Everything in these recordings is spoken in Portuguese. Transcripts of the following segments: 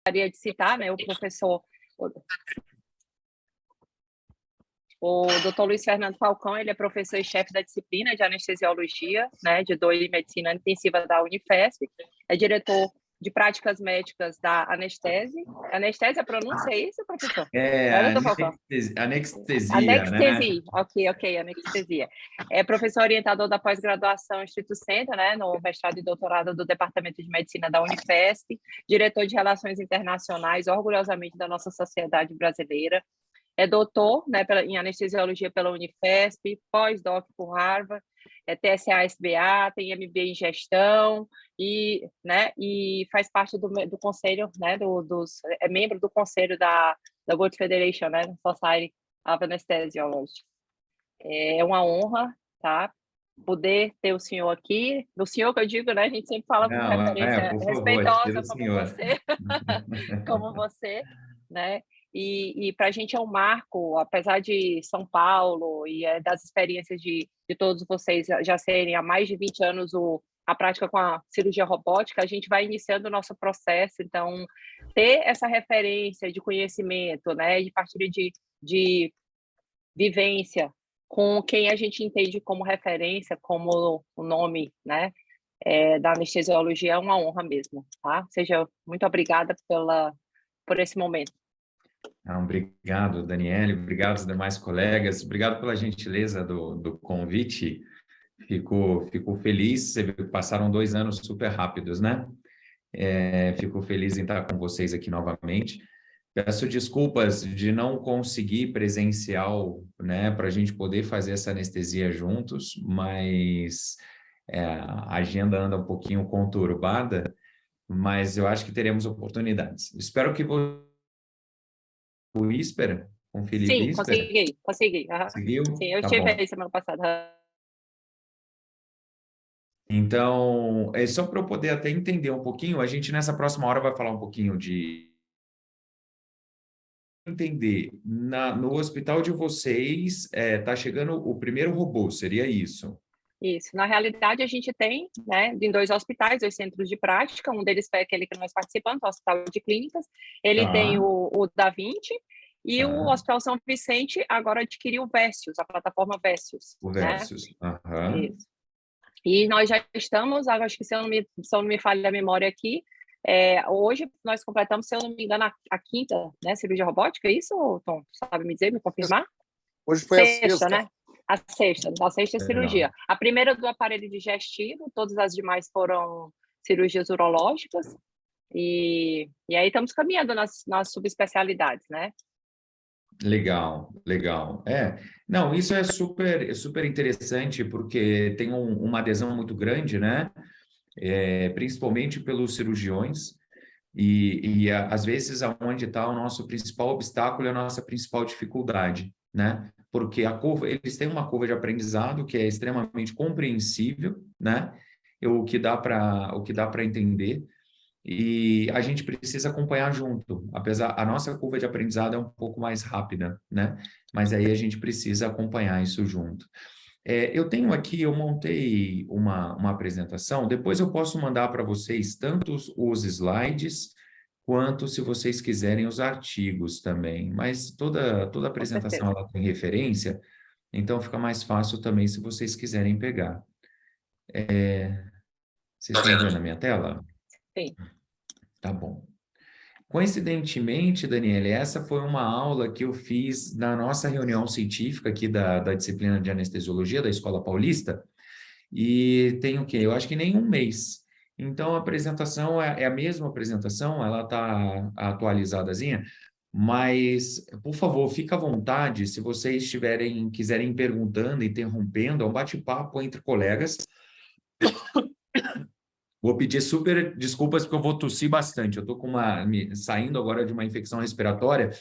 gostaria de citar, né, o doutor Luiz Fernando Falcão, ele é professor e chefe da disciplina de anestesiologia, né, de dor e medicina intensiva da Unifesp, é diretor de práticas médicas da Anestese. Anestese, a pronúncia é isso, professor? Doutor Falcão? Anestesia, né? Anestesia, ok, anestesia. É professor orientador da pós-graduação Instituto Centro, né, no mestrado e doutorado do Departamento de Medicina da Unifesp, diretor de Relações Internacionais, orgulhosamente da nossa sociedade brasileira, é doutor, né, em anestesiologia pela Unifesp, pós-doc por Harvard, é TSA-SBA, tem MBA em gestão e, né, e faz parte do conselho, né, é membro do conselho da World Federation, né, Society of Anesthesiology. É uma honra, tá, poder ter o senhor aqui, do senhor que eu digo, né, a gente sempre fala com referência por favor, respeitosa como senhor. você, como você, né, e para a gente é um marco, apesar de São Paulo e das experiências de todos vocês já serem há mais de 20 anos a prática com a cirurgia robótica, a gente vai iniciando o nosso processo, então ter essa referência de conhecimento, né, de partilha de vivência com quem a gente entende como referência, como o nome, né, da anestesiologia, é uma honra mesmo, tá? Seja muito obrigada por esse momento. Obrigado, Daniele, obrigado aos demais colegas, obrigado pela gentileza do convite, fico feliz, você viu que passaram 2 anos super rápidos, né? Fico feliz em estar com vocês aqui novamente. Peço desculpas de não conseguir presencial, né, para a gente poder fazer essa anestesia juntos, mas a agenda anda um pouquinho conturbada, mas eu acho que teremos oportunidades. Espero que o Íspera, com o Felipe Sim, Íspera. consegui. Uhum. Conseguiu? Sim, eu Tá estive bom. aí semana passada. Então, é só para eu poder até entender um pouquinho, a gente nessa próxima hora vai falar um pouquinho de entender, no hospital de vocês está chegando o primeiro robô, seria isso? Isso. Na realidade, a gente tem, né, em 2 hospitais, 2 centros de prática, um deles foi aquele que nós participamos, o Hospital de Clínicas, ele tem o Da Vinci, e o Hospital São Vicente agora adquiriu o Versius, a plataforma Versius. O né? Versus. Isso. E nós já estamos, acho que se eu não me falha a memória aqui, hoje nós completamos, se eu não me engano, a 5ª, né, cirurgia robótica, é isso, Tom? Sabe me dizer, me confirmar? Hoje foi Sexta, a 6ª. né? A 6ª cirurgia. A primeira do aparelho digestivo, todas as demais foram cirurgias urológicas, e aí estamos caminhando nas subespecialidades, né? Legal. Não, isso é super interessante, porque tem uma adesão muito grande, né? Principalmente pelos cirurgiões, às vezes aonde está o nosso principal obstáculo e a nossa principal dificuldade, né? Porque eles têm uma curva de aprendizado que é extremamente compreensível, né? O que dá para entender, e a gente precisa acompanhar junto, apesar a nossa curva de aprendizado é um pouco mais rápida, né? Mas aí a gente precisa acompanhar isso junto. Eu montei uma apresentação, depois eu posso mandar para vocês tanto os slides, quanto, se vocês quiserem, os artigos também, mas toda apresentação ela tem referência, então fica mais fácil também se vocês quiserem pegar. Vocês estão vendo a minha tela? Sim. Tá bom. Coincidentemente, Daniele, essa foi uma aula que eu fiz na nossa reunião científica aqui da disciplina de anestesiologia da Escola Paulista, e tem o quê? Eu acho que nem 1 mês. Então, a apresentação é a mesma apresentação, ela está atualizadazinha, mas, por favor, fica à vontade, se vocês quiserem ir perguntando, interrompendo, é um bate-papo entre colegas. Vou pedir super desculpas porque eu vou tossir bastante. Eu estou saindo agora de uma infecção respiratória,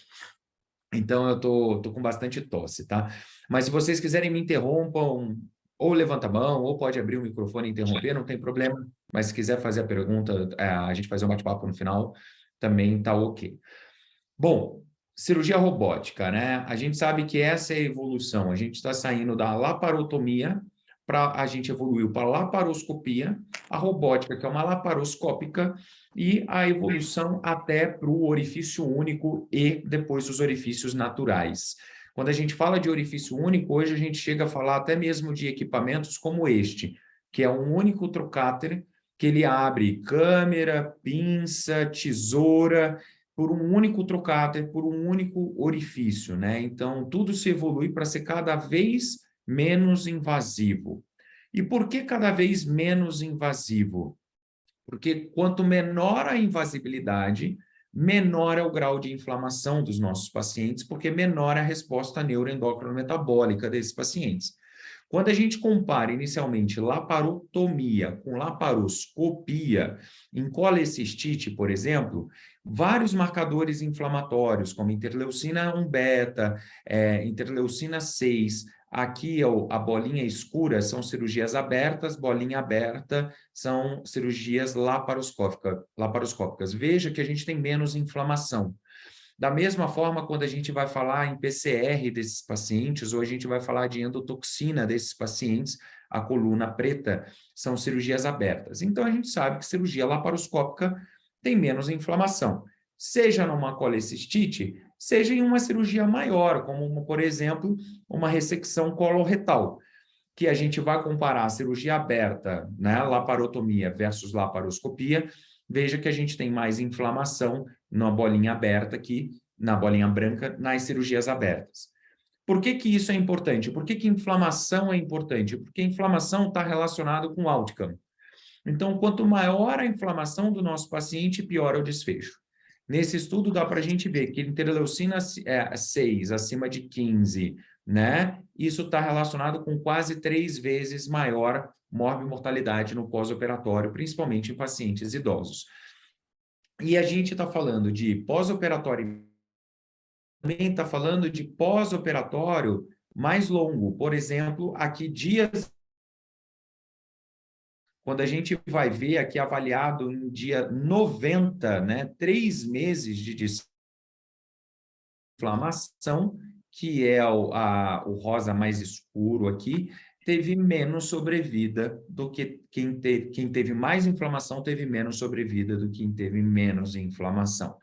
então eu tô com bastante tosse, tá? Mas se vocês quiserem me interrompam, ou levanta a mão, ou pode abrir o microfone e interromper, não tem problema. Mas se quiser fazer a pergunta, a gente fazer um bate-papo no final, também tá ok. Bom, cirurgia robótica, né? A gente sabe que essa é a evolução. A gente está saindo da laparotomia a gente evoluiu para a laparoscopia, a robótica, que é uma laparoscópica, e a evolução até para o orifício único e depois os orifícios naturais. Quando a gente fala de orifício único, hoje a gente chega a falar até mesmo de equipamentos como este, que é um único trocáter, que ele abre câmera, pinça, tesoura, por um único trocáter, por um único orifício, né? Então, tudo se evolui para ser cada vez menos invasivo. E por que cada vez menos invasivo? Porque quanto menor a invasibilidade, menor é o grau de inflamação dos nossos pacientes, porque menor é a resposta neuroendócrino-metabólica desses pacientes. Quando a gente compara inicialmente laparotomia com laparoscopia, em colecistite, por exemplo, vários marcadores inflamatórios, como interleucina 1 beta, interleucina 6, aqui a bolinha escura são cirurgias abertas, bolinha aberta são cirurgias laparoscópicas. Veja que a gente tem menos inflamação. Da mesma forma, quando a gente vai falar em PCR desses pacientes, ou a gente vai falar de endotoxina desses pacientes, a coluna preta, são cirurgias abertas. Então, a gente sabe que cirurgia laparoscópica tem menos inflamação, seja numa colecistite, seja em uma cirurgia maior, como, por exemplo, uma ressecção coloretal, que a gente vai comparar a cirurgia aberta, né, laparotomia versus laparoscopia, veja que a gente tem mais inflamação na bolinha aberta aqui, na bolinha branca, nas cirurgias abertas. Por que que isso é importante? Por que que inflamação é importante? Porque a inflamação está relacionada com outcome. Então, quanto maior a inflamação do nosso paciente, pior é o desfecho. Nesse estudo dá para a gente ver que interleucina 6 acima de 15, né? Isso está relacionado com quase 3 vezes maior morbimortalidade no pós-operatório, principalmente em pacientes idosos. E a gente está falando de pós-operatório, também está falando de pós-operatório mais longo. Por exemplo, aqui dias, quando a gente vai ver aqui avaliado em dia 90, né, 3 meses de inflamação, que é o rosa mais escuro aqui, teve menos sobrevida do que quem teve mais inflamação teve menos sobrevida do que quem teve menos inflamação.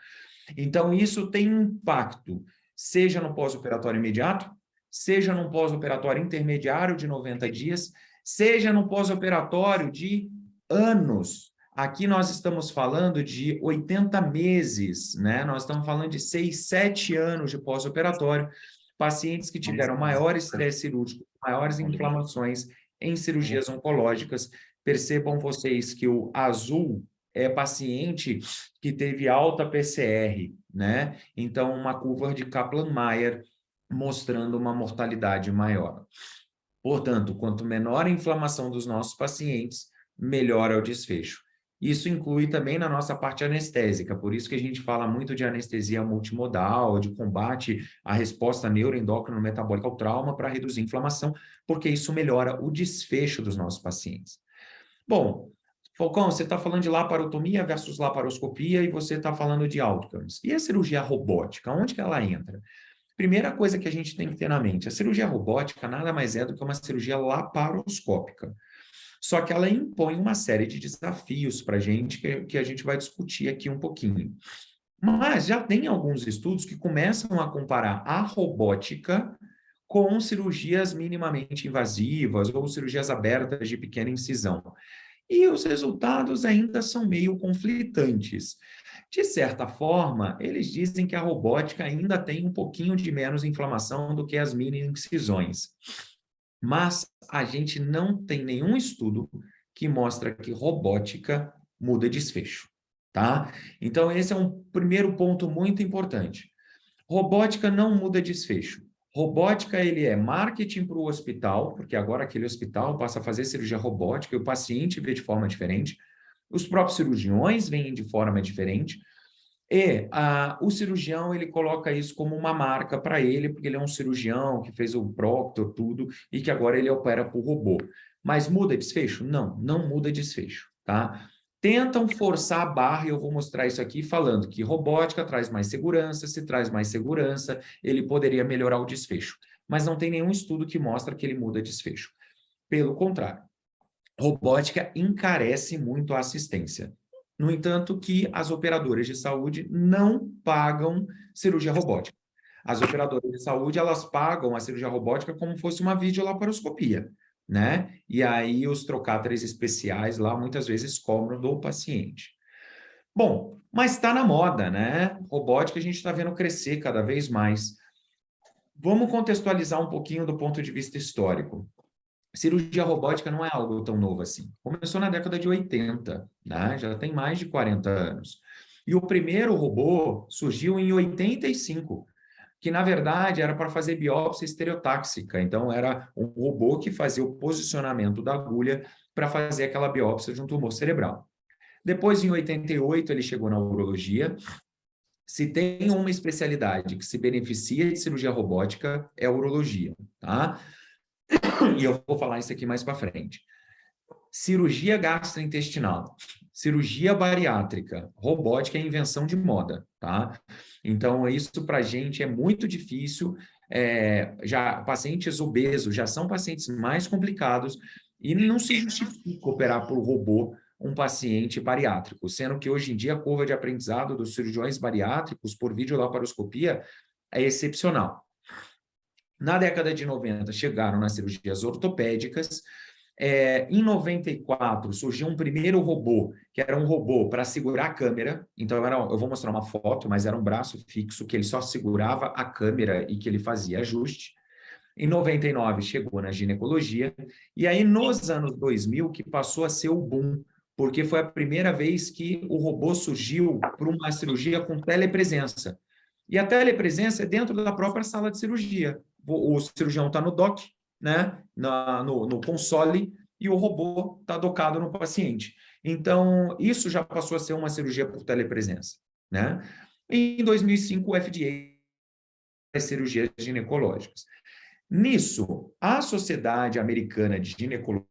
Então, isso tem um impacto, seja no pós-operatório imediato, seja no pós-operatório intermediário de 90 dias, seja no pós-operatório de anos. Aqui nós estamos falando de 80 meses, né? Nós estamos falando de 6, 7 anos de pós-operatório, pacientes que tiveram maior estresse cirúrgico, maiores inflamações em cirurgias oncológicas. Percebam vocês que o azul é paciente que teve alta PCR, né? Então, uma curva de Kaplan-Meier mostrando uma mortalidade maior. Portanto, quanto menor a inflamação dos nossos pacientes, melhor é o desfecho. Isso inclui também na nossa parte anestésica, por isso que a gente fala muito de anestesia multimodal, de combate à resposta neuroendócrino-metabólica ao trauma para reduzir a inflamação, porque isso melhora o desfecho dos nossos pacientes. Bom, Falcão, você está falando de laparotomia versus laparoscopia e você está falando de outcomes. E a cirurgia robótica, onde que ela entra? Primeira coisa que a gente tem que ter na mente, a cirurgia robótica nada mais é do que uma cirurgia laparoscópica. Só que ela impõe uma série de desafios para a gente, que a gente vai discutir aqui um pouquinho. Mas já tem alguns estudos que começam a comparar a robótica com cirurgias minimamente invasivas ou cirurgias abertas de pequena incisão. E os resultados ainda são meio conflitantes. De certa forma, eles dizem que a robótica ainda tem um pouquinho de menos inflamação do que as mini incisões. Mas a gente não tem nenhum estudo que mostra que robótica muda desfecho, tá? Então, esse é um primeiro ponto muito importante. Robótica não muda desfecho. Robótica, ele é marketing para o hospital, porque agora aquele hospital passa a fazer cirurgia robótica e o paciente vê de forma diferente. Os próprios cirurgiões veem de forma diferente. E o cirurgião, ele coloca isso como uma marca para ele, porque ele é um cirurgião que fez o Proctor, tudo, e que agora ele opera por robô. Mas muda desfecho? Não, não muda desfecho, tá? Tentam forçar a barra, e eu vou mostrar isso aqui, falando que robótica traz mais segurança, se traz mais segurança, ele poderia melhorar o desfecho. Mas não tem nenhum estudo que mostra que ele muda desfecho. Pelo contrário, robótica encarece muito a assistência. No entanto, que as operadoras de saúde não pagam cirurgia robótica. As operadoras de saúde, elas pagam a cirurgia robótica como fosse uma videolaparoscopia, né? E aí os trocáteres especiais lá muitas vezes cobram do paciente. Bom, mas está na moda, né? Robótica a gente está vendo crescer cada vez mais. Vamos contextualizar um pouquinho do ponto de vista histórico. Cirurgia robótica não é algo tão novo assim. Começou na década de 80, né? Já tem mais de 40 anos. E o primeiro robô surgiu em 85, que na verdade era para fazer biópsia estereotáxica. Então era um robô que fazia o posicionamento da agulha para fazer aquela biópsia de um tumor cerebral. Depois, em 88, ele chegou na urologia. Se tem uma especialidade que se beneficia de cirurgia robótica, é a urologia, tá? E eu vou falar isso aqui mais para frente. Cirurgia gastrointestinal, cirurgia bariátrica, robótica é invenção de moda, tá? Então, isso para a gente é muito difícil. Já pacientes obesos já são pacientes mais complicados e não se justifica operar por robô um paciente bariátrico, sendo que hoje em dia a curva de aprendizado dos cirurgiões bariátricos por videolaparoscopia é excepcional. Na década de 90, chegaram nas cirurgias ortopédicas. Em 94, surgiu um primeiro robô, que era um robô para segurar a câmera. Então, eu vou mostrar uma foto, mas era um braço fixo que ele só segurava a câmera e que ele fazia ajuste. Em 99, chegou na ginecologia. E aí, nos anos 2000, que passou a ser o boom, porque foi a primeira vez que o robô surgiu para uma cirurgia com telepresença. E a telepresença é dentro da própria sala de cirurgia. O cirurgião está no dock, né, no console, e o robô está docado no paciente. Então, isso já passou a ser uma cirurgia por telepresença, né? Em 2005, o FDA as cirurgias ginecológicas. Nisso, a Sociedade Americana de Ginecologia,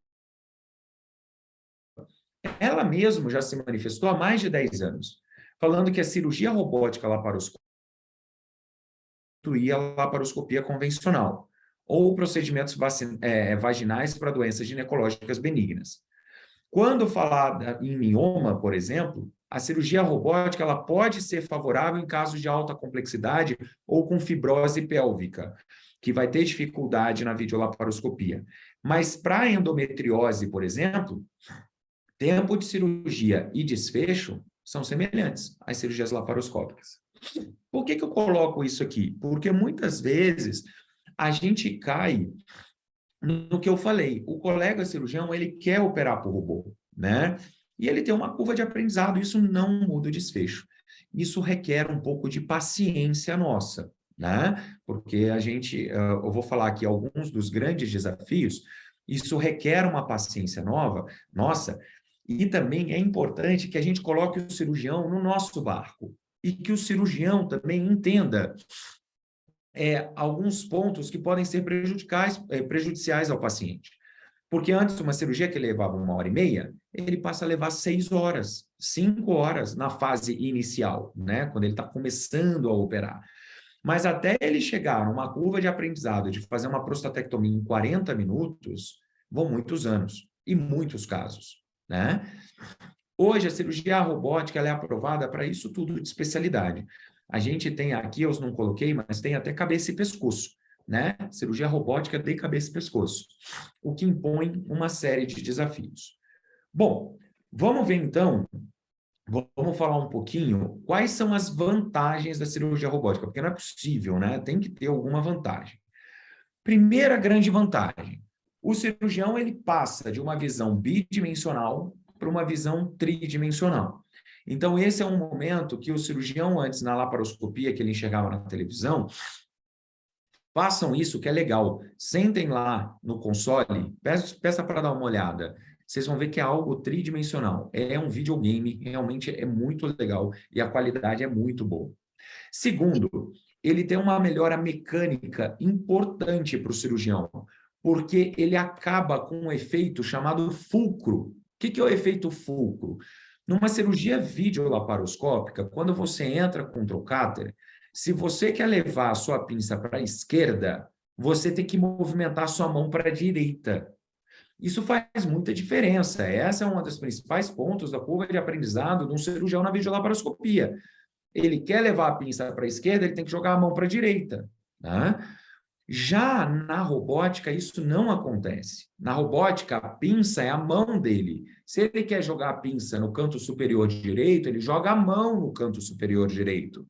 ela mesma já se manifestou há mais de 10 anos, falando que a cirurgia robótica laparoscópica substituía a laparoscopia convencional, ou procedimentos vaginais para doenças ginecológicas benignas. Quando falada em mioma, por exemplo, a cirurgia robótica ela pode ser favorável em casos de alta complexidade ou com fibrose pélvica, que vai ter dificuldade na videolaparoscopia. Mas para endometriose, por exemplo, tempo de cirurgia e desfecho são semelhantes às cirurgias laparoscópicas. Por que eu coloco isso aqui? Porque muitas vezes a gente cai no que eu falei. O colega cirurgião, ele quer operar por robô, né? E ele tem uma curva de aprendizado, isso não muda o desfecho. Isso requer um pouco de paciência nossa, né? Porque eu vou falar aqui alguns dos grandes desafios, isso requer uma paciência nossa, e também é importante que a gente coloque o cirurgião no nosso barco e que o cirurgião também entenda alguns pontos que podem ser prejudiciais ao paciente. Porque antes, uma cirurgia que levava 1h30, ele passa a levar 6 horas, 5 horas na fase inicial, né? Quando ele está começando a operar. Mas até ele chegar numa curva de aprendizado de fazer uma prostatectomia em 40 minutos, vão muitos anos e muitos casos, né? Hoje, a cirurgia robótica ela é aprovada para isso tudo de especialidade. A gente tem aqui, eu não coloquei, mas tem até cabeça e pescoço, né? Cirurgia robótica de cabeça e pescoço, o que impõe uma série de desafios. Bom, vamos ver então, vamos falar um pouquinho quais são as vantagens da cirurgia robótica, porque não é possível, né? Tem que ter alguma vantagem. Primeira grande vantagem, o cirurgião ele passa de uma visão bidimensional para uma visão tridimensional. Então, esse é um momento que o cirurgião, antes, na laparoscopia, que ele enxergava na televisão, façam isso, que é legal. Sentem lá no console, peça para dar uma olhada. Vocês vão ver que é algo tridimensional. É um videogame, realmente é muito legal e a qualidade é muito boa. Segundo, ele tem uma melhora mecânica importante para o cirurgião, porque ele acaba com um efeito chamado fulcro. O que é o efeito fulcro? Numa cirurgia videolaparoscópica, quando você entra com o trocáter, se você quer levar a sua pinça para a esquerda, você tem que movimentar a sua mão para a direita. Isso faz muita diferença. Essa é uma das principais pontos da curva de aprendizado de um cirurgião na videolaparoscopia. Ele quer levar a pinça para a esquerda, ele tem que jogar a mão para a direita, né? Já na robótica, isso não acontece. Na robótica, a pinça é a mão dele. Se ele quer jogar a pinça no canto superior direito, ele joga a mão no canto superior direito.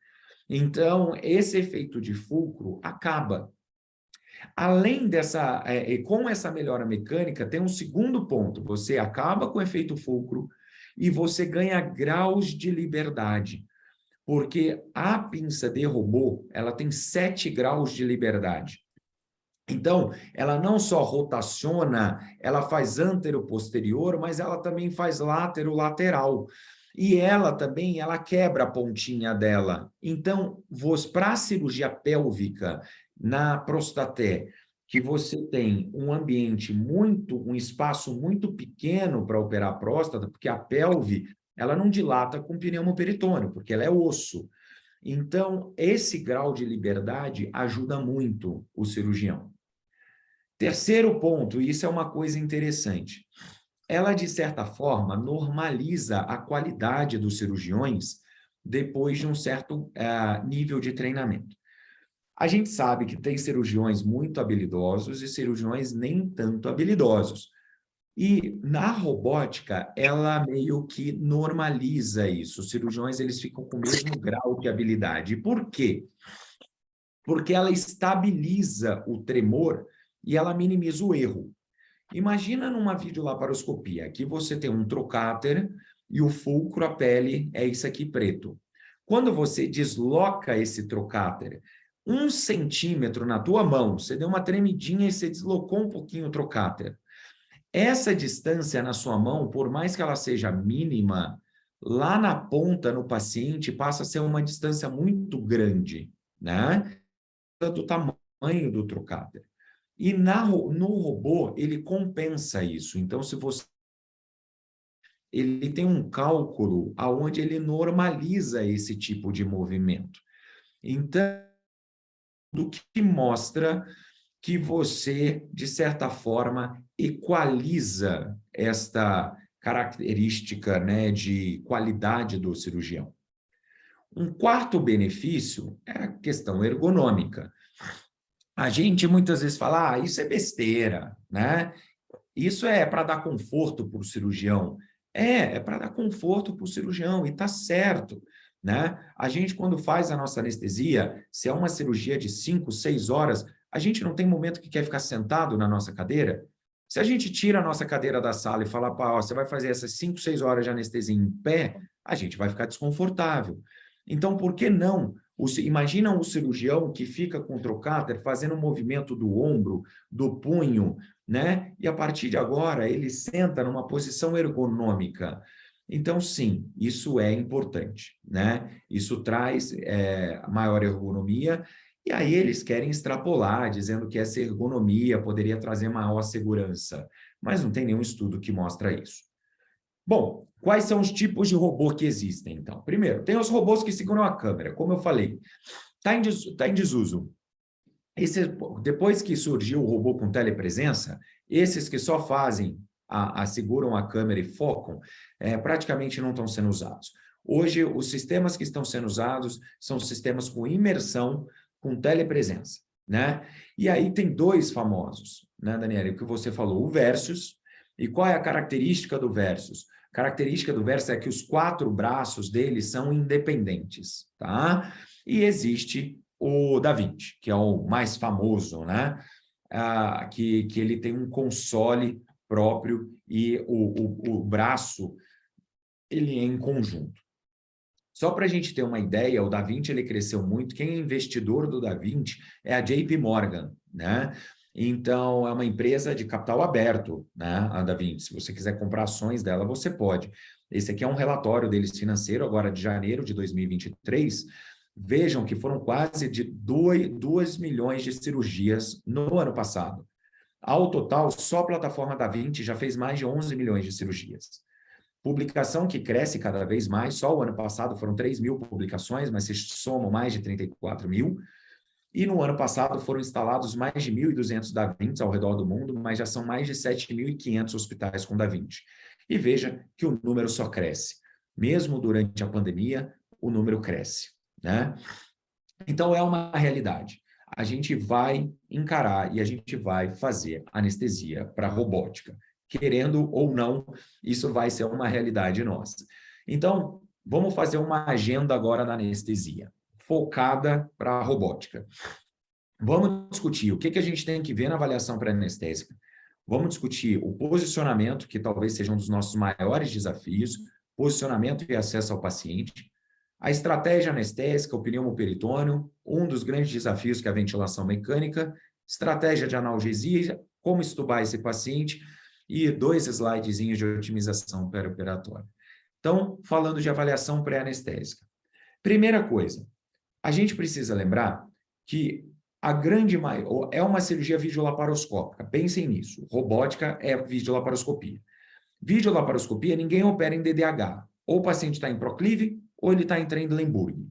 Então, esse efeito de fulcro acaba. Além dessa, com essa melhora mecânica, tem um segundo ponto. Você acaba com o efeito fulcro e você ganha graus de liberdade. Porque a pinça de robô, ela tem 7 graus de liberdade. Então, ela não só rotaciona, ela faz antero-posterior, mas ela também faz látero-lateral. E ela também, ela quebra a pontinha dela. Então, para a cirurgia pélvica, na prostaté, que você tem um ambiente um espaço muito pequeno para operar a próstata, porque a pelve, ela não dilata com pneumoperitônio, porque ela é osso. Então, esse grau de liberdade ajuda muito o cirurgião. Terceiro ponto, e isso é uma coisa interessante, ela, de certa forma, normaliza a qualidade dos cirurgiões depois de um certo nível de treinamento. A gente sabe que tem cirurgiões muito habilidosos e cirurgiões nem tanto habilidosos. E na robótica, ela meio que normaliza isso. Os cirurgiões, eles ficam com o mesmo grau de habilidade. Por quê? Porque ela estabiliza o tremor e ela minimiza o erro. Imagina numa videolaparoscopia, aqui você tem um trocáter e o fulcro, a pele, é isso aqui preto. Quando você desloca esse trocáter 1 centímetro na tua mão, você deu uma tremidinha e você deslocou um pouquinho o trocáter. Essa distância na sua mão, por mais que ela seja mínima, lá na ponta, no paciente, passa a ser uma distância muito grande, né? Do tamanho do trocáter. E no robô, ele compensa isso. Então, se você... Ele tem um cálculo onde ele normaliza esse tipo de movimento. Então, do que mostra que você, de certa forma, equaliza esta característica, né, de qualidade do cirurgião. Um quarto benefício é a questão ergonômica. A gente muitas vezes fala, isso é besteira, né? Isso é para dar conforto para o cirurgião. É para dar conforto para o cirurgião, e está certo, né? A gente, quando faz a nossa anestesia, se é uma cirurgia de 5, 6 horas, a gente não tem momento que quer ficar sentado na nossa cadeira. Se a gente tira a nossa cadeira da sala e fala, pá, você vai fazer essas 5, 6 horas de anestesia em pé, a gente vai ficar desconfortável. Então, por que não? Imagina um cirurgião que fica com o trocáter fazendo um movimento do ombro, do punho, né? E a partir de agora ele senta numa posição ergonômica. Então, sim, isso é importante, né? Isso traz maior ergonomia, e aí eles querem extrapolar, dizendo que essa ergonomia poderia trazer maior segurança, mas não tem nenhum estudo que mostra isso. Bom, quais são os tipos de robô que existem, então? Primeiro, tem os robôs que seguram a câmera, como eu falei, está em desuso. Depois que surgiu o robô com telepresença, esses que só fazem, seguram a câmera e focam, praticamente não estão sendo usados. Hoje, os sistemas que estão sendo usados são sistemas com imersão, com telepresença, né? E aí tem 2 famosos, né, Daniela? O que você falou, o Versus. E qual é a característica do Versus? A característica do Versus é que os 4 braços dele são independentes, tá? E existe o Da Vinci, que é o mais famoso, né? Que ele tem um console próprio e o braço, ele é em conjunto. Só para a gente ter uma ideia, o Da Vinci ele cresceu muito. Quem é investidor do Da Vinci é a JP Morgan, né? Então, é uma empresa de capital aberto, né? A Da Vinci. Se você quiser comprar ações dela, você pode. Esse aqui é um relatório deles financeiro, agora de janeiro de 2023. Vejam que foram quase de 2 milhões de cirurgias no ano passado. Ao total, só a plataforma Da Vinci já fez mais de 11 milhões de cirurgias. Publicação que cresce cada vez mais, só o ano passado foram 3 mil publicações, mas se somam mais de 34 mil. E no ano passado foram instalados mais de 1.200 Da Vinci ao redor do mundo, mas já são mais de 7.500 hospitais com Da Vinci. E veja que o número só cresce. Mesmo durante a pandemia, o número cresce, né? Então, é uma realidade. A gente vai encarar e a gente vai fazer anestesia para robótica. Querendo ou não, isso vai ser uma realidade nossa. Então, vamos fazer uma agenda agora na anestesia, focada para a robótica. Vamos discutir o que a gente tem que ver na avaliação pré-anestésica. Vamos discutir o posicionamento, que talvez seja um dos nossos maiores desafios, posicionamento e acesso ao paciente. A estratégia anestésica, o pneumoperitônio, um dos grandes desafios que é a ventilação mecânica, estratégia de analgesia, como estubar esse paciente e 2 slidezinhos de otimização perioperatória. Então, falando de avaliação pré-anestésica. Primeira coisa, a gente precisa lembrar que a grande maioria é uma cirurgia videolaparoscópica. Pensem nisso. Robótica é videolaparoscopia. Videolaparoscopia, ninguém opera em DDH. Ou o paciente está em proclive, ou ele está em Trendelenburg.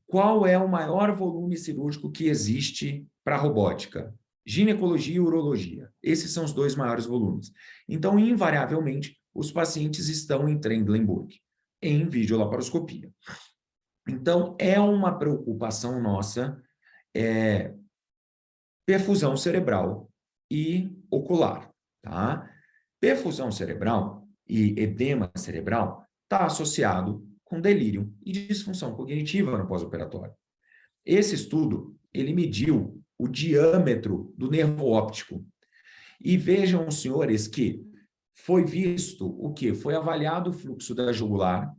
Qual é o maior volume cirúrgico que existe para robótica? Ginecologia e urologia. Esses são os 2 maiores volumes. Então, invariavelmente, os pacientes estão em Trendelenburg, em videolaparoscopia. Então, é uma preocupação nossa perfusão cerebral e ocular, tá? Perfusão cerebral e edema cerebral está associado com delírio e disfunção cognitiva no pós-operatório. Esse estudo, ele mediu o diâmetro do nervo óptico. E vejam, senhores, que foi visto o quê? Foi avaliado o fluxo da jugular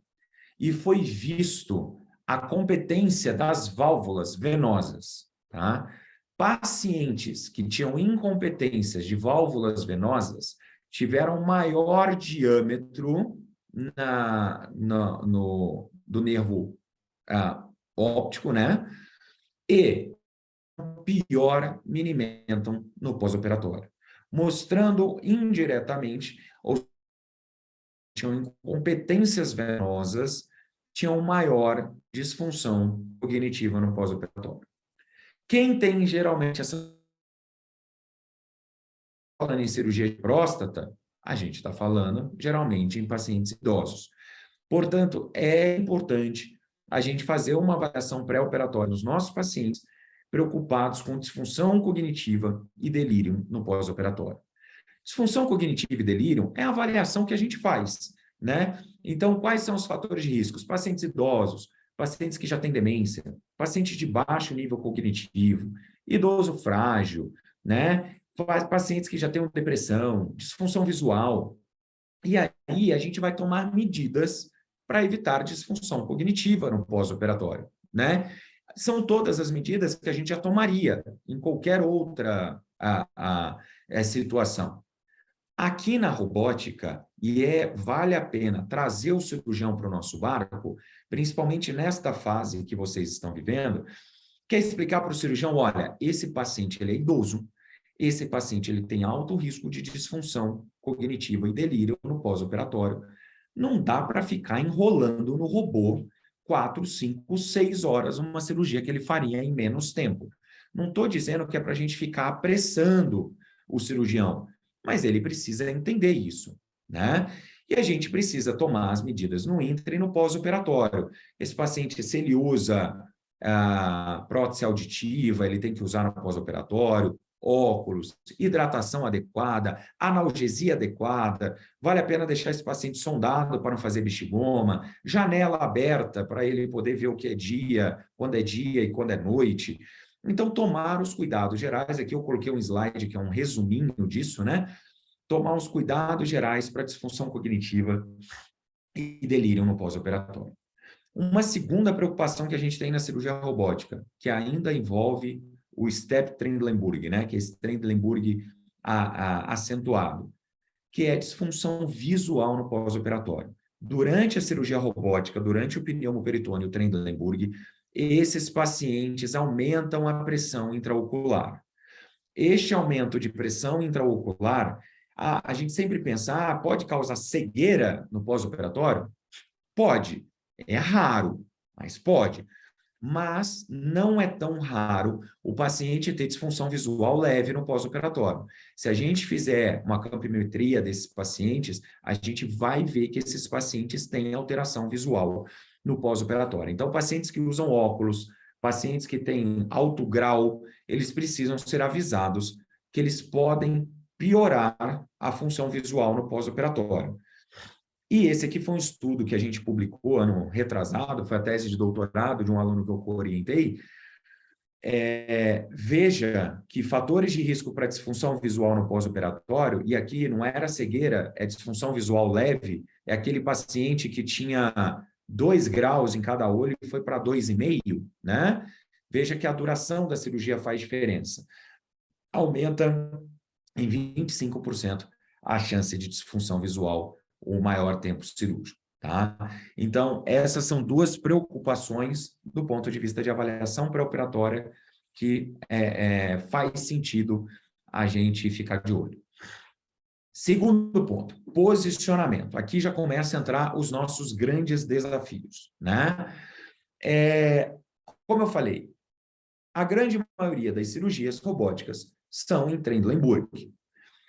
e foi visto a competência das válvulas venosas, tá? Pacientes que tinham incompetências de válvulas venosas tiveram maior diâmetro do nervo óptico, né? E pior minimentam no pós-operatório, mostrando indiretamente ou tinham incompetências venosas, tinham maior disfunção cognitiva no pós-operatório. Quem tem geralmente essa falando em cirurgia de próstata, a gente está falando geralmente em pacientes idosos. Portanto, é importante a gente fazer uma avaliação pré-operatória nos nossos pacientes preocupados com disfunção cognitiva e delírio no pós-operatório. Disfunção cognitiva e delírio é a avaliação que a gente faz, né? Então, quais são os fatores de risco? Os pacientes idosos, pacientes que já têm demência, pacientes de baixo nível cognitivo, idoso frágil, né? Pacientes que já têm depressão, disfunção visual. E aí a gente vai tomar medidas para evitar disfunção cognitiva no pós-operatório, né? São todas as medidas que a gente já tomaria em qualquer outra situação. Aqui na robótica, vale a pena trazer o cirurgião para o nosso barco, principalmente nesta fase que vocês estão vivendo, que é explicar para o cirurgião, olha, esse paciente ele é idoso, esse paciente ele tem alto risco de disfunção cognitiva e delírio no pós-operatório. Não dá para ficar enrolando no robô 4, 5, 6 horas uma cirurgia que ele faria em menos tempo. Não estou dizendo que é para a gente ficar apressando o cirurgião, mas ele precisa entender isso, né? E a gente precisa tomar as medidas no intra e no pós-operatório. Esse paciente, se ele usa prótese auditiva, ele tem que usar no pós-operatório, óculos, hidratação adequada, analgesia adequada, vale a pena deixar esse paciente sondado para não fazer bexigoma, janela aberta para ele poder ver o que é dia e quando é noite. Então, tomar os cuidados gerais, aqui eu coloquei um slide que é um resuminho disso, né? Tomar os cuidados gerais para disfunção cognitiva e delírio no pós-operatório. Uma segunda preocupação que a gente tem na cirurgia robótica, que ainda envolve o STEP Trendelenburg, né? Que é esse Trendelenburg acentuado, que é a disfunção visual no pós-operatório. Durante a cirurgia robótica, durante o pneumoperitônio Trendelenburg, esses pacientes aumentam a pressão intraocular. Este aumento de pressão intraocular, a gente sempre pensa, pode causar cegueira no pós-operatório? Pode, é raro, mas pode. mas não é tão raro o paciente ter disfunção visual leve no pós-operatório. Se a gente fizer uma campimetria desses pacientes, a gente vai ver que esses pacientes têm alteração visual no pós-operatório. Então, pacientes que usam óculos, pacientes que têm alto grau, eles precisam ser avisados que eles podem piorar a função visual no pós-operatório. E esse aqui foi um estudo que a gente publicou ano retrasado, foi a tese de doutorado de um aluno que eu orientei. Veja que fatores de risco para disfunção visual no pós-operatório, e aqui não era cegueira, é disfunção visual leve, é aquele paciente que tinha 2 graus em cada olho e foi para 2,5, né? Veja que a duração da cirurgia faz diferença. Aumenta em 25% a chance de disfunção visual o maior tempo cirúrgico, tá? Então, essas são 2 preocupações do ponto de vista de avaliação pré-operatória que faz sentido a gente ficar de olho. Segundo ponto, posicionamento. Aqui já começa a entrar os nossos grandes desafios, né? Como eu falei, a grande maioria das cirurgias robóticas são em Trendelenburg.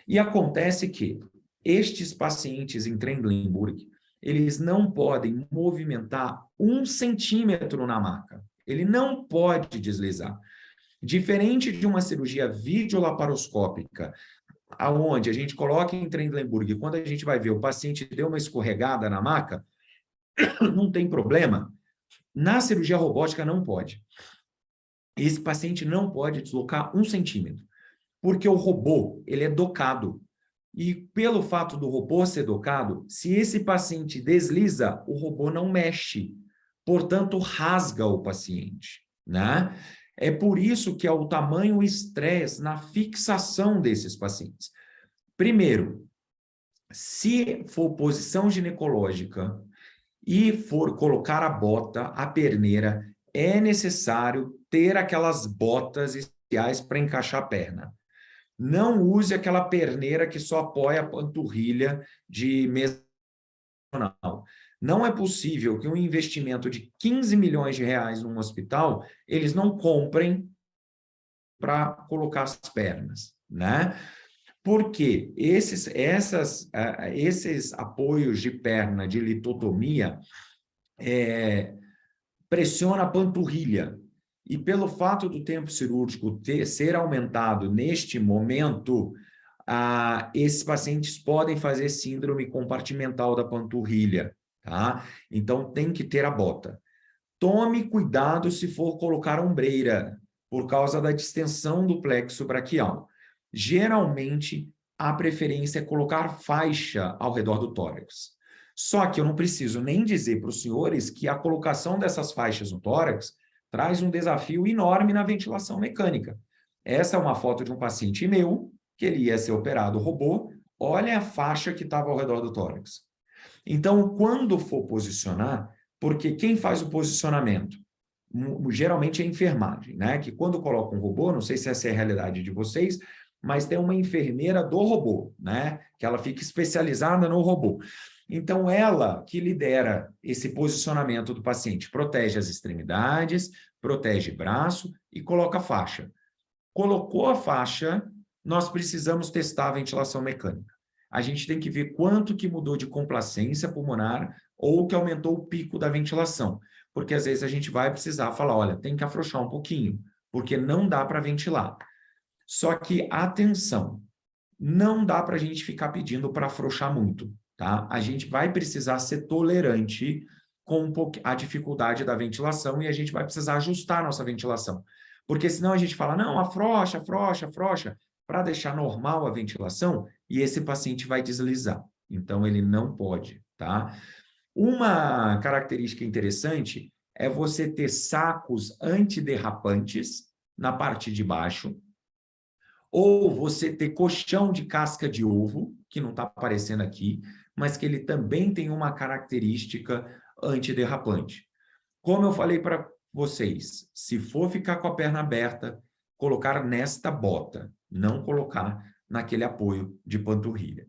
E acontece que estes pacientes em Trendelenburg, eles não podem movimentar 1 centímetro na maca. Ele não pode deslizar. Diferente de uma cirurgia videolaparoscópica, aonde a gente coloca em Trendelenburg, quando a gente vai ver o paciente deu uma escorregada na maca, não tem problema. Na cirurgia robótica não pode. Esse paciente não pode deslocar 1 centímetro, porque o robô, ele é docado. E pelo fato do robô ser docado, se esse paciente desliza, o robô não mexe, portanto, rasga o paciente, né? É por isso que é o tamanho estresse na fixação desses pacientes. Primeiro, se for posição ginecológica e for colocar a bota, a perneira, é necessário ter aquelas botas especiais para encaixar a perna. Não use aquela perneira que só apoia a panturrilha de mesa. Não é possível que um investimento de 15 milhões de reais num hospital, eles não comprem para colocar as pernas, né? Porque esses apoios de perna de litotomia pressiona a panturrilha. E pelo fato do tempo cirúrgico ser aumentado neste momento, esses pacientes podem fazer síndrome compartimental da panturrilha, tá? Então, tem que ter a bota. Tome cuidado se for colocar ombreira, por causa da distensão do plexo braquial. Geralmente, a preferência é colocar faixa ao redor do tórax. Só que eu não preciso nem dizer para os senhores que a colocação dessas faixas no tórax traz um desafio enorme na ventilação mecânica. Essa é uma foto de um paciente meu, que ele ia ser operado robô. Olha a faixa que estava ao redor do tórax. Então, quando for posicionar, porque quem faz o posicionamento? Geralmente é a enfermagem, né? Que quando coloca um robô, não sei se essa é a realidade de vocês, mas tem uma enfermeira do robô, né? Que ela fica especializada no robô. Então, ela que lidera esse posicionamento do paciente, protege as extremidades, protege braço e coloca a faixa. Colocou a faixa, nós precisamos testar a ventilação mecânica. A gente tem que ver quanto que mudou de complacência pulmonar ou que aumentou o pico da ventilação. Porque às vezes a gente vai precisar falar, olha, tem que afrouxar um pouquinho, porque não dá para ventilar. Só que, atenção, não dá para a gente ficar pedindo para afrouxar muito, tá? A gente vai precisar ser tolerante com a dificuldade da ventilação e a gente vai precisar ajustar a nossa ventilação. Porque senão a gente fala, não, afrouxa, afrouxa, afrouxa, para deixar normal a ventilação e esse paciente vai deslizar. Então, ele não pode, tá? Uma característica interessante é você ter sacos antiderrapantes na parte de baixo, ou você ter colchão de casca de ovo, que não está aparecendo aqui, mas que ele também tem uma característica antiderrapante. Como eu falei para vocês, se for ficar com a perna aberta, colocar nesta bota, não colocar naquele apoio de panturrilha.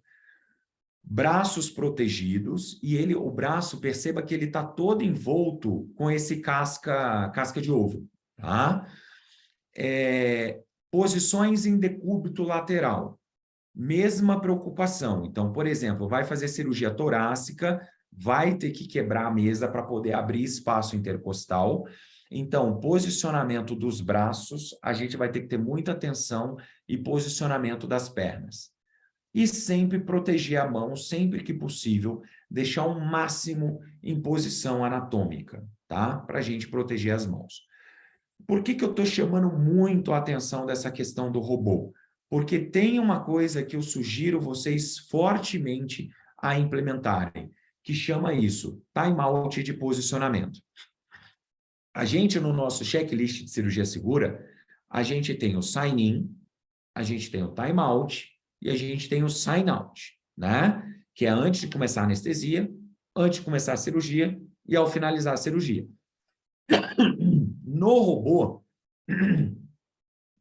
braços protegidos, e o braço, perceba que ele está todo envolto com esse casca de ovo, tá? Posições em decúbito lateral, mesma preocupação. Então, por exemplo, vai fazer cirurgia torácica, vai ter que quebrar a mesa para poder abrir espaço intercostal. Então, posicionamento dos braços, a gente vai ter que ter muita atenção, e posicionamento das pernas. E sempre proteger a mão, sempre que possível, deixar o máximo em posição anatômica, tá? Para a gente proteger as mãos. Por que eu estou chamando muito a atenção dessa questão do robô? Porque tem uma coisa que eu sugiro vocês fortemente a implementarem, que chama isso, time-out de posicionamento. A gente, no nosso checklist de cirurgia segura, a gente tem o sign-in, a gente tem o time-out e a gente tem o sign-out, né? Que é antes de começar a anestesia, antes de começar a cirurgia e ao finalizar a cirurgia. No robô,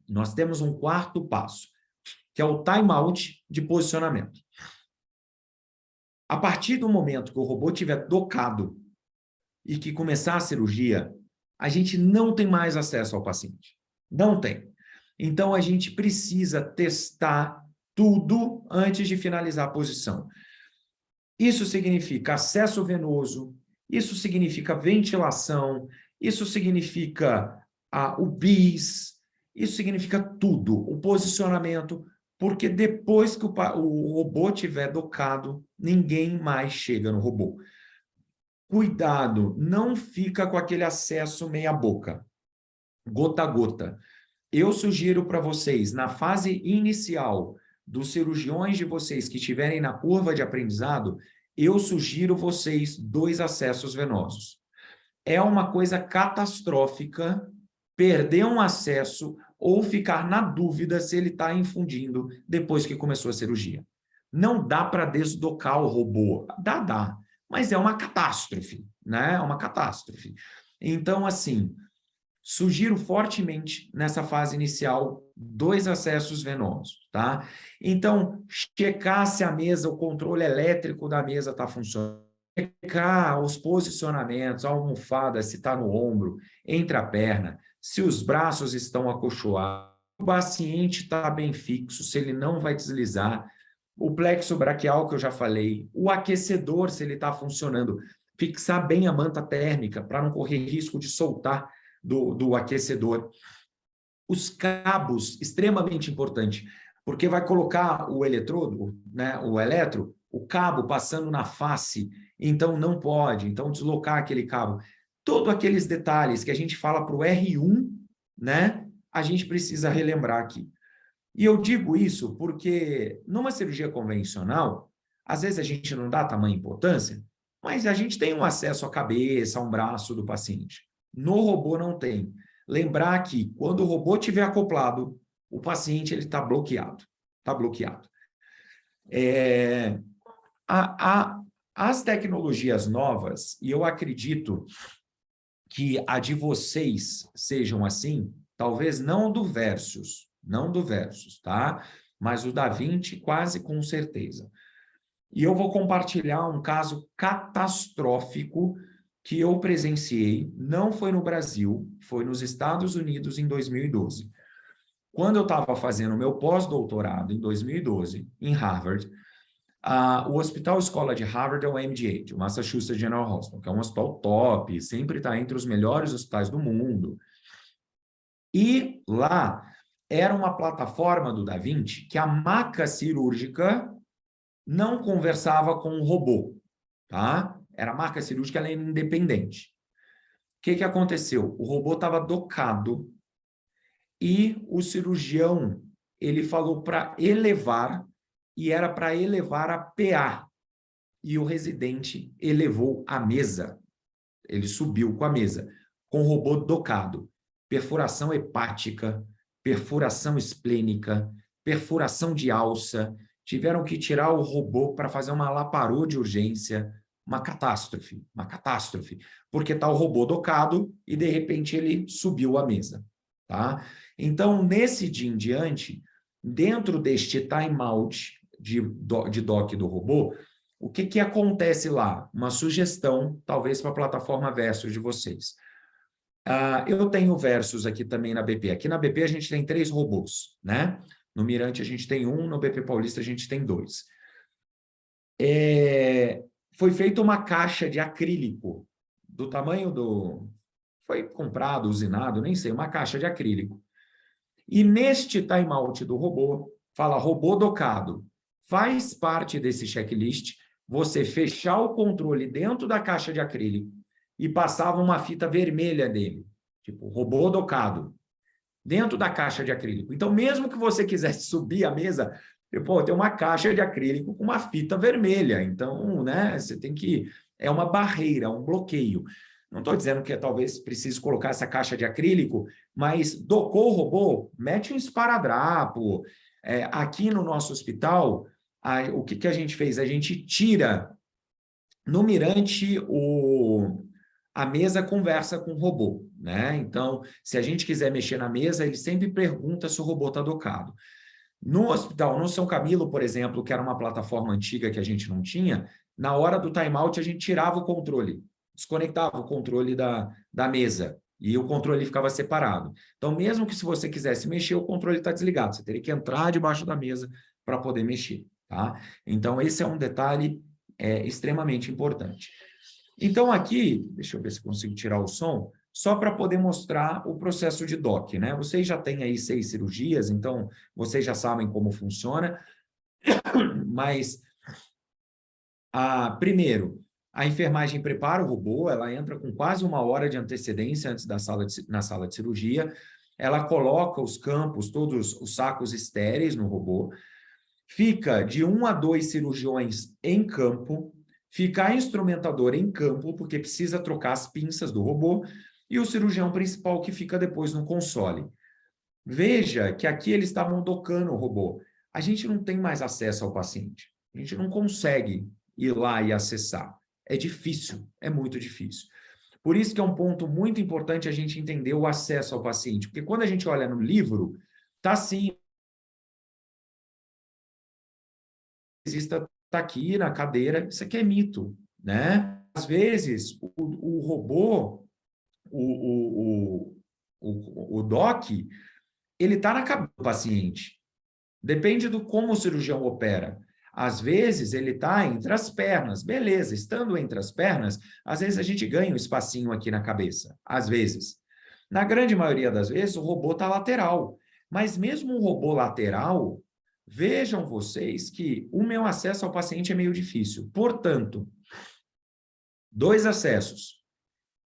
nós temos um quarto passo, que é o time-out de posicionamento. A partir do momento que o robô estiver docado e que começar a cirurgia, a gente não tem mais acesso ao paciente. Não tem. Então, a gente precisa testar tudo antes de finalizar a posição. Isso significa acesso venoso, isso significa ventilação, isso significa o BIS, isso significa tudo, o posicionamento, porque depois que o robô estiver docado, ninguém mais chega no robô. Cuidado, não fica com aquele acesso meia boca, gota a gota. Eu sugiro para vocês, na fase inicial dos cirurgiões de vocês que estiverem na curva de aprendizado, eu sugiro vocês 2 acessos venosos. É uma coisa catastrófica perder um acesso ou ficar na dúvida se ele está infundindo depois que começou a cirurgia. Não dá para desdocar o robô. Dá, mas é uma catástrofe, né? É uma catástrofe. Então, assim, sugiro fortemente, nessa fase inicial, 2 acessos venosos, tá? Então, checar se a mesa, o controle elétrico da mesa está funcionando, checar os posicionamentos, a almofada, se está no ombro, entre a perna, se os braços estão acolchoados, o paciente está bem fixo, se ele não vai deslizar, o plexo braquial que eu já falei, o aquecedor, se ele está funcionando, fixar bem a manta térmica para não correr risco de soltar do aquecedor. Os cabos, extremamente importante, porque vai colocar o eletrodo, né, o eletro, o cabo passando na face, então não pode, então deslocar aquele cabo. Todos aqueles detalhes que a gente fala para o R1, né, a gente precisa relembrar aqui. E eu digo isso porque numa cirurgia convencional, às vezes a gente não dá tamanha importância, mas a gente tem um acesso à cabeça, a um braço do paciente. No robô não tem. Lembrar que quando o robô estiver acoplado, o paciente está bloqueado. Está bloqueado. As tecnologias novas, e eu acredito que a de vocês sejam assim, talvez não do Versus, tá? Mas o da Vinci quase com certeza. E eu vou compartilhar um caso catastrófico que eu presenciei, não foi no Brasil, foi nos Estados Unidos em 2012. Quando eu estava fazendo meu pós-doutorado, em 2012, em Harvard, o Hospital Escola de Harvard é o MGH, o Massachusetts General Hospital, que é um hospital top, sempre está entre os melhores hospitais do mundo. E lá era uma plataforma do Da Vinci que a maca cirúrgica não conversava com o robô, tá? Era a maca cirúrgica, ela era independente. O que aconteceu? O robô estava docado e o cirurgião, ele falou para elevar, e era para elevar a PA. E o residente elevou a mesa. Ele subiu com a mesa, com o robô docado. Perfuração hepática, perfuração esplênica, perfuração de alça. Tiveram que tirar o robô para fazer uma laparô de urgência. Uma catástrofe, porque está o robô docado e, de repente, ele subiu a mesa, tá? Então, nesse dia em diante, dentro deste time-out de dock do robô, O que que acontece lá? Uma sugestão, talvez, para a plataforma Versus de vocês. Eu tenho Versus aqui também na BP. Aqui na BP a gente tem 3 robôs, né? No Mirante a gente tem 1, no BP Paulista a gente tem 2. Foi feita uma caixa de acrílico do tamanho do... Foi comprado, usinado, nem sei, uma caixa de acrílico. E neste timeout do robô, fala robô docado. Faz parte desse checklist você fechar o controle dentro da caixa de acrílico e passava uma fita vermelha dele, tipo robô docado, dentro da caixa de acrílico. Então, mesmo que você quisesse subir a mesa, tem uma caixa de acrílico com uma fita vermelha. Então, né, você tem que... É uma barreira, um bloqueio. Não estou dizendo que talvez precise colocar essa caixa de acrílico, mas docou o robô, mete um esparadrapo. Aqui no nosso hospital, o que a gente fez? A gente tira no Mirante a mesa conversa com o robô, né? Então, se a gente quiser mexer na mesa, ele sempre pergunta se o robô está docado. No hospital, no São Camilo, por exemplo, que era uma plataforma antiga que a gente não tinha, na hora do timeout a gente tirava o controle, desconectava o controle da mesa e o controle ficava separado. Então, mesmo que se você quisesse mexer, o controle está desligado, você teria que entrar debaixo da mesa para poder mexer, tá? Então, esse é um detalhe extremamente importante. Então, aqui, deixa eu ver se consigo tirar o som, só para poder mostrar o processo de DOC, né? Vocês já têm aí 6 cirurgias, então vocês já sabem como funciona, mas, primeiro, a enfermagem prepara o robô, ela entra com quase 1 hora de antecedência antes na sala de cirurgia, ela coloca os campos, todos os sacos estéreis no robô, fica de 1 a 2 cirurgiões em campo, fica a instrumentadora em campo, porque precisa trocar as pinças do robô, e o cirurgião principal que fica depois no console. Veja que aqui eles estavam docando o robô. A gente não tem mais acesso ao paciente. A gente não consegue ir lá e acessar. É difícil, é muito difícil. Por isso que é um ponto muito importante a gente entender o acesso ao paciente, porque quando a gente olha no livro, tá assim, está aqui na cadeira, isso aqui é mito, né? Às vezes, o robô, o doc, ele está na cabeça do paciente. Depende do como o cirurgião opera. Às vezes, ele está entre as pernas. Beleza, estando entre as pernas, às vezes a gente ganha um espacinho aqui na cabeça. Às vezes. Na grande maioria das vezes, o robô está lateral. Mas mesmo um robô lateral, vejam vocês que o meu acesso ao paciente é meio difícil. Portanto, 2 acessos.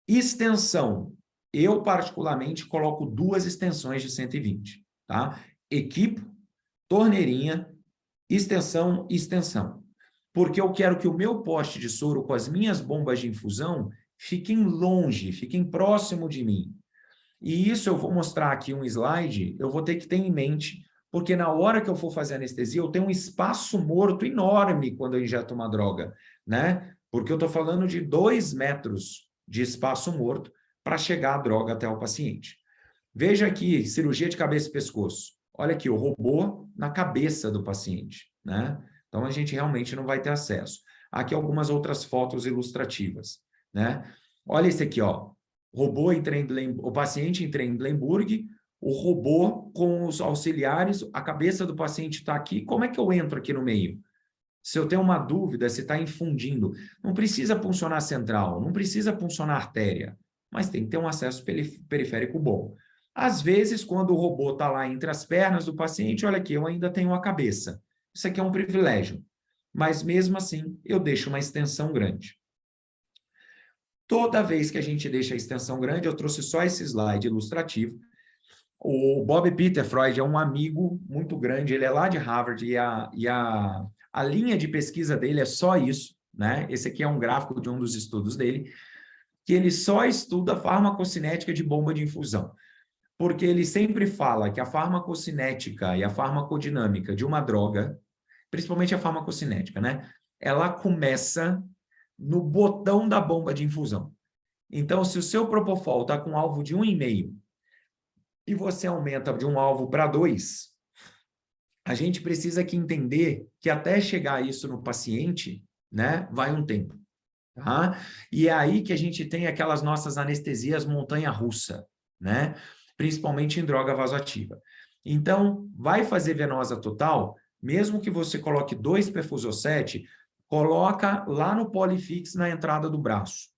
Extensão. Eu, particularmente, coloco 2 extensões de 120, tá? Equipo, torneirinha, extensão e extensão. Porque eu quero que o meu poste de soro com as minhas bombas de infusão fiquem longe, fiquem próximo de mim. E isso eu vou mostrar aqui um slide, eu vou ter que ter em mente, porque na hora que eu for fazer anestesia, eu tenho um espaço morto enorme quando eu injeto uma droga, né? Porque eu estou falando de 2 metros de espaço morto para chegar a droga até o paciente. Veja aqui, cirurgia de cabeça e pescoço. Olha aqui, o robô na cabeça do paciente, né? Então, a gente realmente não vai ter acesso. Aqui algumas outras fotos ilustrativas, né? Olha esse aqui, ó. O paciente em Tremblemburg, o robô com os auxiliares, a cabeça do paciente está aqui. Como é que eu entro aqui no meio? Se eu tenho uma dúvida, se está infundindo, não precisa funcionar central, não precisa funcionar artéria, mas tem que ter um acesso periférico bom. Às vezes, quando o robô está lá entre as pernas do paciente, olha aqui, eu ainda tenho a cabeça. Isso aqui é um privilégio. Mas, mesmo assim, eu deixo uma extensão grande. Toda vez que a gente deixa a extensão grande, eu trouxe só esse slide ilustrativo. O Bob Peter Freud é um amigo muito grande, ele é lá de Harvard, e a linha de pesquisa dele é só isso, né? Esse aqui é um gráfico de um dos estudos dele, que ele só estuda a farmacocinética de bomba de infusão. Porque ele sempre fala que a farmacocinética e a farmacodinâmica de uma droga, principalmente a farmacocinética, né? Ela começa no botão da bomba de infusão. Então, se o seu Propofol está com um alvo de 1,5 e você aumenta de um alvo para 2, a gente precisa aqui entender que até chegar isso no paciente, né? Vai um tempo, tá? E é aí que a gente tem aquelas nossas anestesias montanha-russa, né? Principalmente em droga vasoativa. Então, vai fazer venosa total, mesmo que você coloque 2 perfusosete, coloca lá no Polifix na entrada do braço.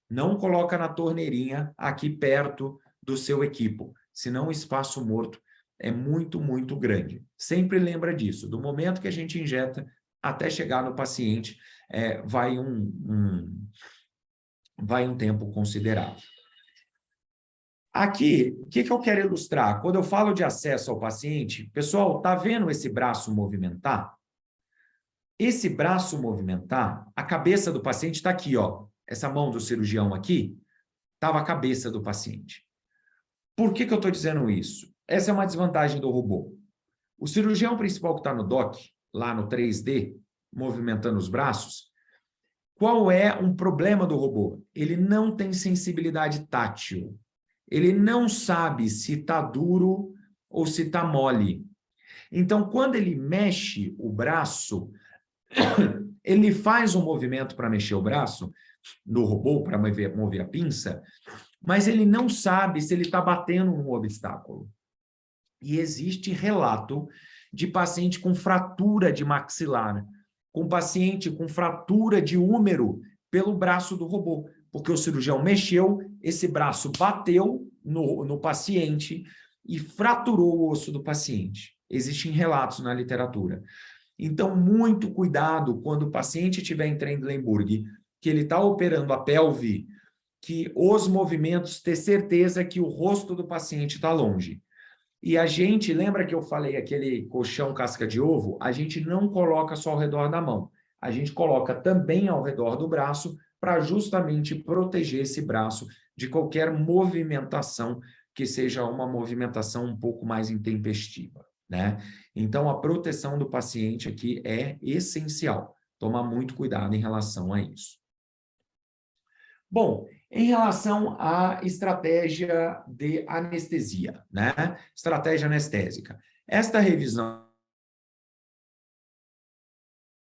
Não coloca na torneirinha aqui perto do seu equipo, senão o espaço morto é muito, muito grande. Sempre lembra disso, do momento que a gente injeta até chegar no paciente, vai um tempo considerável. Aqui, o que eu quero ilustrar? Quando eu falo de acesso ao paciente, pessoal, está vendo esse braço movimentar? Esse braço movimentar, a cabeça do paciente está aqui, ó. Essa mão do cirurgião aqui, estava a cabeça do paciente. Por que eu estou dizendo isso? Essa é uma desvantagem do robô. O cirurgião principal que está no DOC, lá no 3D, movimentando os braços, qual é um problema do robô? Ele não tem sensibilidade tátil. Ele não sabe se está duro ou se está mole. Então, quando ele mexe o braço, ele faz um movimento para mexer o braço do robô, para mover a pinça, mas ele não sabe se ele está batendo num obstáculo. E existe relato de paciente com fratura de maxilar, com paciente com fratura de úmero pelo braço do robô, porque o cirurgião mexeu, esse braço bateu no paciente e fraturou o osso do paciente. Existem relatos na literatura. Então, muito cuidado quando o paciente estiver em Trendelenburg, que ele está operando a pelve, que os movimentos, ter certeza que o rosto do paciente está longe. E a gente, lembra que eu falei aquele colchão casca de ovo? A gente não coloca só ao redor da mão. A gente coloca também ao redor do braço para justamente proteger esse braço de qualquer movimentação que seja uma movimentação um pouco mais intempestiva, né? Então, a proteção do paciente aqui é essencial. Tomar muito cuidado em relação a isso. Bom, em relação à estratégia de anestesia, né? Estratégia anestésica. Esta revisão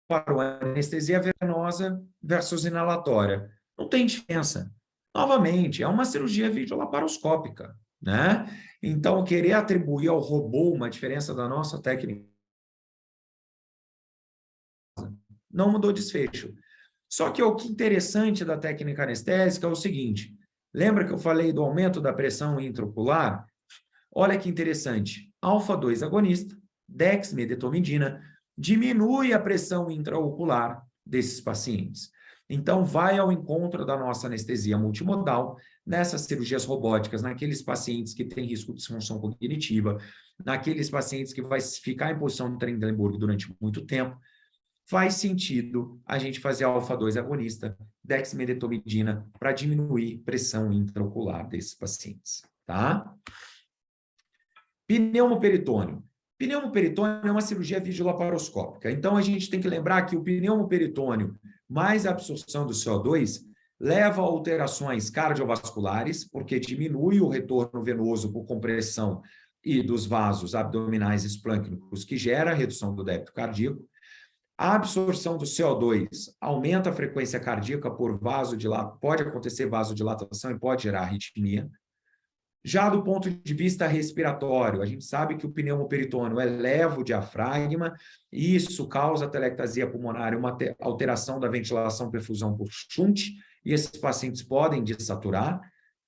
para a anestesia venosa versus inalatória. Não tem diferença. Novamente, é uma cirurgia videolaparoscópica, né? Então, querer atribuir ao robô uma diferença da nossa técnica não mudou desfecho. Só que o que é interessante da técnica anestésica é o seguinte, lembra que eu falei do aumento da pressão intraocular? Olha que interessante, alfa-2 agonista, dexmedetomidina, diminui a pressão intraocular desses pacientes. Então, vai ao encontro da nossa anestesia multimodal, nessas cirurgias robóticas, naqueles pacientes que têm risco de disfunção cognitiva, naqueles pacientes que vai ficar em posição de Trendelenburg durante muito tempo, faz sentido a gente fazer alfa-2 agonista, dexmedetomidina, para diminuir pressão intraocular desses pacientes, tá? Pneumoperitônio. Pneumoperitônio é uma cirurgia videolaparoscópica. Então, a gente tem que lembrar que o pneumoperitônio mais a absorção do CO2 leva a alterações cardiovasculares, porque diminui o retorno venoso por compressão e dos vasos abdominais esplâncnicos, que gera a redução do débito cardíaco. A absorção do CO2 aumenta a frequência cardíaca por vasodilatação, pode acontecer vasodilatação e pode gerar arritmia. Já do ponto de vista respiratório, a gente sabe que o pneumoperitônio eleva o diafragma, e isso causa telectasia pulmonar, uma alteração da ventilação perfusão por shunt, e esses pacientes podem desaturar.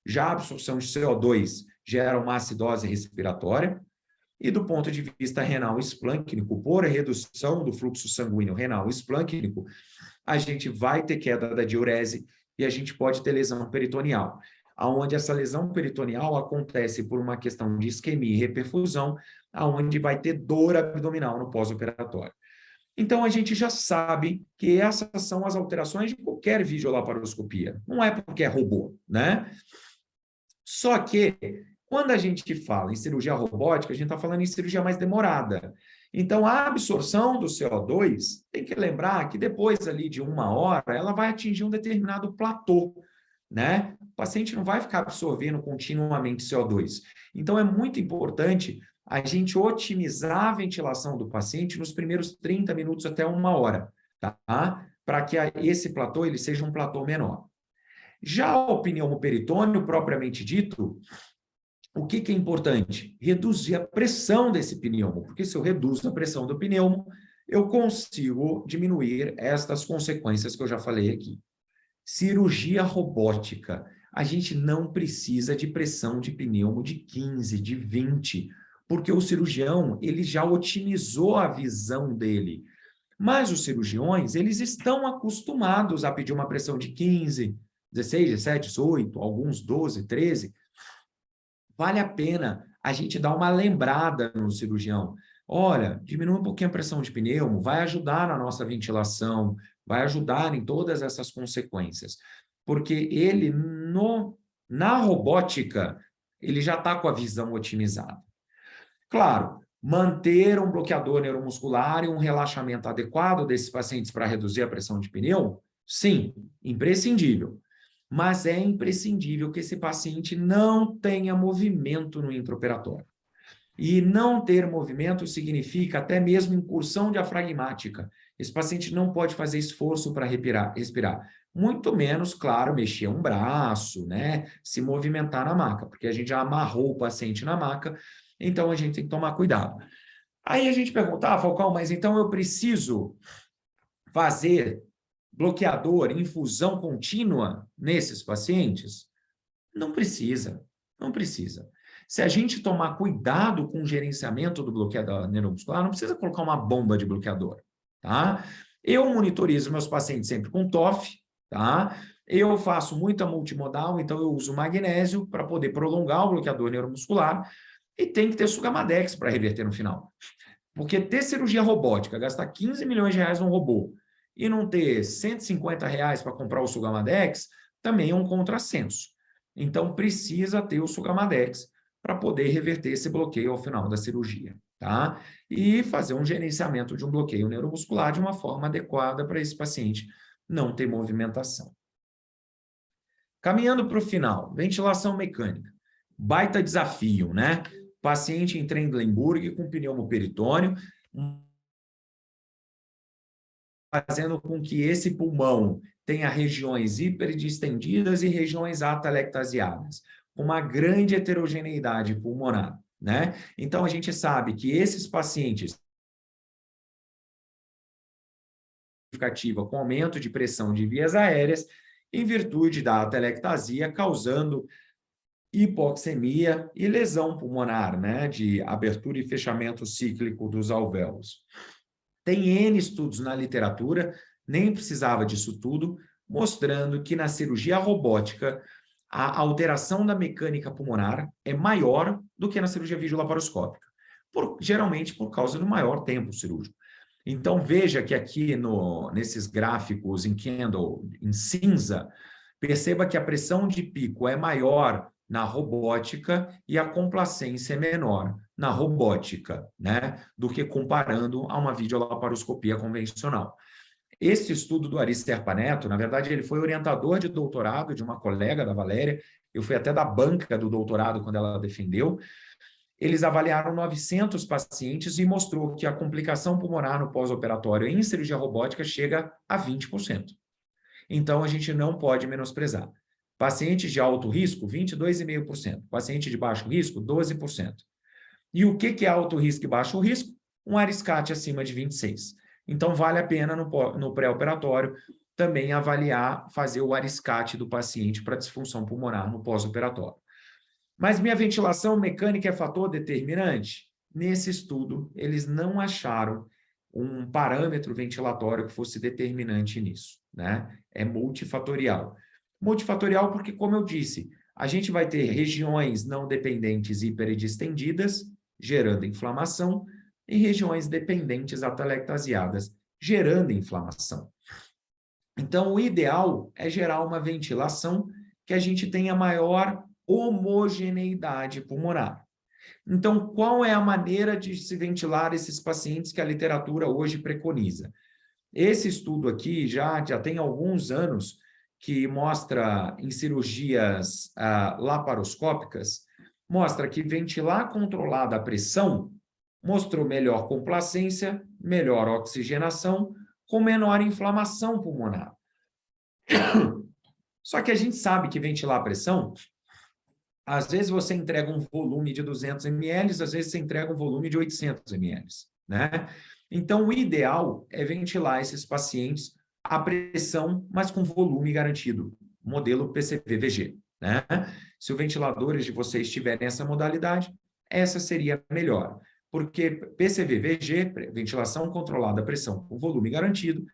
Já a absorção de CO2 gera uma acidose respiratória. E do ponto de vista renal esplâncnico, por redução do fluxo sanguíneo renal esplâncnico, a gente vai ter queda da diurese e a gente pode ter lesão peritoneal, aonde essa lesão peritoneal acontece por uma questão de isquemia e reperfusão, aonde vai ter dor abdominal no pós-operatório. Então, a gente já sabe que essas são as alterações de qualquer videolaparoscopia. Não é porque é robô, né? Só que quando a gente fala em cirurgia robótica, a gente está falando em cirurgia mais demorada. Então, a absorção do CO2, tem que lembrar que depois ali de 1 hora, ela vai atingir um determinado platô, né? O paciente não vai ficar absorvendo continuamente CO2. Então, é muito importante a gente otimizar a ventilação do paciente nos primeiros 30 minutos até 1 hora, tá? para que esse platô ele seja um platô menor. Já o pneumoperitônio, propriamente dito, o que é importante? Reduzir a pressão desse pneumo, porque se eu reduzo a pressão do pneumo, eu consigo diminuir estas consequências que eu já falei aqui. Cirurgia robótica. A gente não precisa de pressão de pneumo de 15, de 20, porque o cirurgião ele já otimizou a visão dele. Mas os cirurgiões, eles estão acostumados a pedir uma pressão de 15, 16, 17, 18, alguns 12, 13. Vale a pena a gente dar uma lembrada no cirurgião. Olha, diminui um pouquinho a pressão de pneumo, vai ajudar na nossa ventilação, vai ajudar em todas essas consequências. Porque ele, na robótica, ele já está com a visão otimizada. Claro, manter um bloqueador neuromuscular e um relaxamento adequado desses pacientes para reduzir a pressão de pneumo, sim, imprescindível. Mas é imprescindível que esse paciente não tenha movimento no intraoperatório. E não ter movimento significa até mesmo incursão diafragmática. Esse paciente não pode fazer esforço para respirar. Muito menos, claro, mexer um braço, né? Se movimentar na maca, porque a gente já amarrou o paciente na maca, então a gente tem que tomar cuidado. Aí a gente pergunta, Falcão, mas então eu preciso fazer bloqueador, infusão contínua nesses pacientes? Não precisa, não precisa. Se a gente tomar cuidado com o gerenciamento do bloqueador neuromuscular, não precisa colocar uma bomba de bloqueador, tá? Eu monitorizo meus pacientes sempre com TOF, tá? Eu faço muita multimodal, então eu uso magnésio para poder prolongar o bloqueador neuromuscular e tem que ter Sugamadex para reverter no final. Porque ter cirurgia robótica, gastar 15 milhões de reais num robô e não ter 150 reais para comprar o Sugamadex, também é um contrassenso. Então, precisa ter o Sugamadex para poder reverter esse bloqueio ao final da cirurgia, tá? E fazer um gerenciamento de um bloqueio neuromuscular de uma forma adequada para esse paciente não ter movimentação. Caminhando para o final, ventilação mecânica. Baita desafio, né? Paciente em Trendelenburg com pneumoperitônio, fazendo com que esse pulmão tenha regiões hiperdistendidas e regiões atelectasiadas, uma grande heterogeneidade pulmonar, né? Então, a gente sabe que esses pacientes com aumento de pressão de vias aéreas, em virtude da atelectasia, causando hipoxemia e lesão pulmonar, né? De abertura e fechamento cíclico dos alvéolos. Tem N estudos na literatura, nem precisava disso tudo, mostrando que na cirurgia robótica a alteração da mecânica pulmonar é maior do que na cirurgia videolaparoscópica, geralmente por causa do maior tempo cirúrgico. Então, veja que aqui nesses gráficos em Kendall, em cinza, perceba que a pressão de pico é maior na robótica e a complacência é menor na robótica, né, do que comparando a uma videolaparoscopia convencional. Esse estudo do Ari Serpaneto, na verdade, ele foi orientador de doutorado de uma colega da Valéria, eu fui até da banca do doutorado quando ela defendeu. Eles avaliaram 900 pacientes e mostrou que a complicação pulmonar no pós-operatório em cirurgia robótica chega a 20%. Então, a gente não pode menosprezar. Pacientes de alto risco, 22,5%. Paciente de baixo risco, 12%. E o que é alto risco e baixo risco? Um ariscate acima de 26. Então, vale a pena no pré-operatório também avaliar, fazer o ariscate do paciente para disfunção pulmonar no pós-operatório. Mas minha ventilação mecânica é fator determinante? Nesse estudo, eles não acharam um parâmetro ventilatório que fosse determinante nisso, né? É multifatorial. Multifatorial porque, como eu disse, a gente vai ter regiões não dependentes hiperidistendidas, gerando inflamação, e regiões dependentes atelectasiadas, gerando inflamação. Então, o ideal é gerar uma ventilação que a gente tenha maior homogeneidade pulmonar. Então, qual é a maneira de se ventilar esses pacientes que a literatura hoje preconiza? Esse estudo aqui já tem alguns anos que mostra em cirurgias laparoscópicas, mostra que ventilar controlada a pressão mostrou melhor complacência, melhor oxigenação, com menor inflamação pulmonar. Só que a gente sabe que ventilar a pressão, às vezes você entrega um volume de 200 ml, às vezes você entrega um volume de 800 ml, né? Então, o ideal é ventilar esses pacientes a pressão, mas com volume garantido, modelo PCV-VG, né? Se os ventiladores de vocês tiverem essa modalidade, essa seria melhor, porque PCV-VG, ventilação controlada a pressão com volume garantido,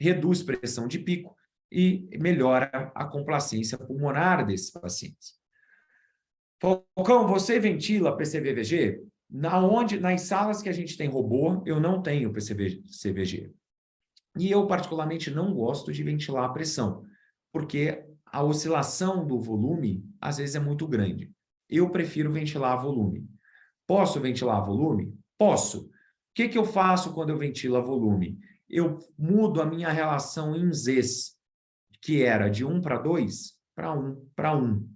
reduz pressão de pico e melhora a complacência pulmonar desses pacientes. Falcão, você ventila PCV-VG? Nas salas que a gente tem robô, eu não tenho PCV-VG. E eu, particularmente, não gosto de ventilar a pressão, porque a oscilação do volume, às vezes, é muito grande. Eu prefiro ventilar volume. Posso ventilar volume? Posso. O que eu faço quando eu ventilo a volume? Eu mudo a minha relação em Zs, que era de 1:2, para 1:1.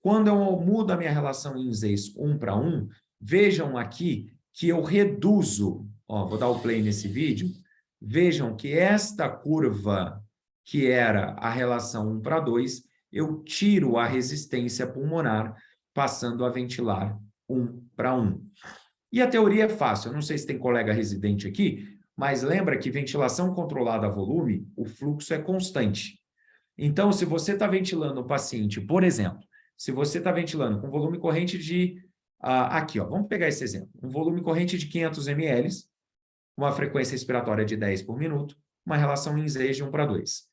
Quando eu mudo a minha relação em Zs 1:1, vejam aqui que eu reduzo, ó, vou dar o play nesse vídeo, vejam que esta curva, que era a relação 1:2, eu tiro a resistência pulmonar, passando a ventilar 1:1. E a teoria é fácil, eu não sei se tem colega residente aqui, mas lembra que ventilação controlada a volume, o fluxo é constante. Então, se você está ventilando o paciente, por exemplo, se você está ventilando com volume corrente de... aqui, ó, vamos pegar esse exemplo. Um volume corrente de 500 ml, uma frequência respiratória de 10 por minuto, uma relação em Z de 1:2.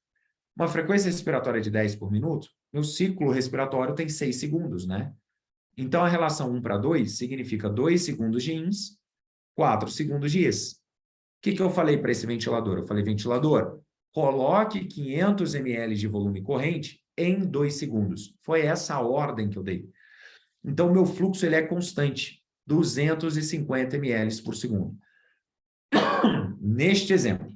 Uma frequência respiratória de 10 por minuto, meu ciclo respiratório tem 6 segundos, né? Então, a relação 1:2 significa 2 segundos de ins, 4 segundos de ex. O que eu falei para esse ventilador? Eu falei, ventilador, coloque 500 ml de volume corrente em 2 segundos. Foi essa a ordem que eu dei. Então, o meu fluxo ele é constante, 250 ml por segundo. Neste exemplo.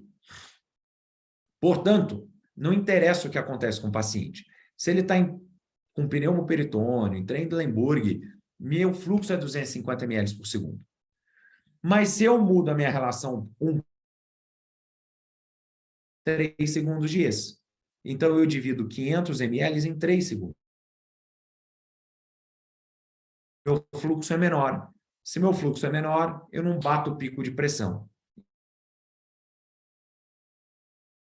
Portanto, não interessa o que acontece com o paciente. Se ele está com pneumoperitônio, em Trendelenburg, meu fluxo é 250 ml por segundo. Mas se eu mudo a minha relação 3 segundos de ex. Então, eu divido 500 ml em 3 segundos. Meu fluxo é menor. Se meu fluxo é menor, eu não bato o pico de pressão.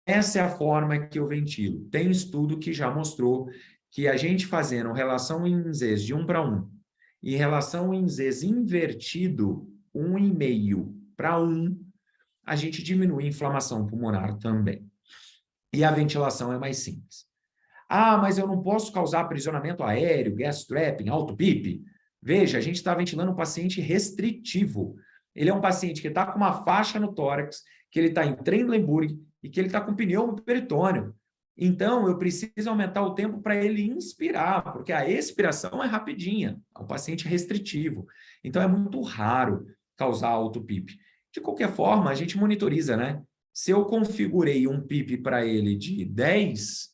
Essa é a forma que eu ventilo. Tem estudo que já mostrou que a gente fazendo relação em Zs de 1:1 e relação em Zs invertido, 1,5:1, a gente diminui a inflamação pulmonar também. E a ventilação é mais simples. Ah, mas eu não posso causar aprisionamento aéreo, gas trapping, auto-PIP. Veja, a gente está ventilando um paciente restritivo. Ele é um paciente que está com uma faixa no tórax, que ele está em Trendelenburg e que ele está com pneumoperitônio. Então, eu preciso aumentar o tempo para ele inspirar, porque a expiração é rapidinha. É um paciente restritivo. Então, é muito raro causar auto-PIP. De qualquer forma, a gente monitoriza, né? Se eu configurei um PIP para ele de 10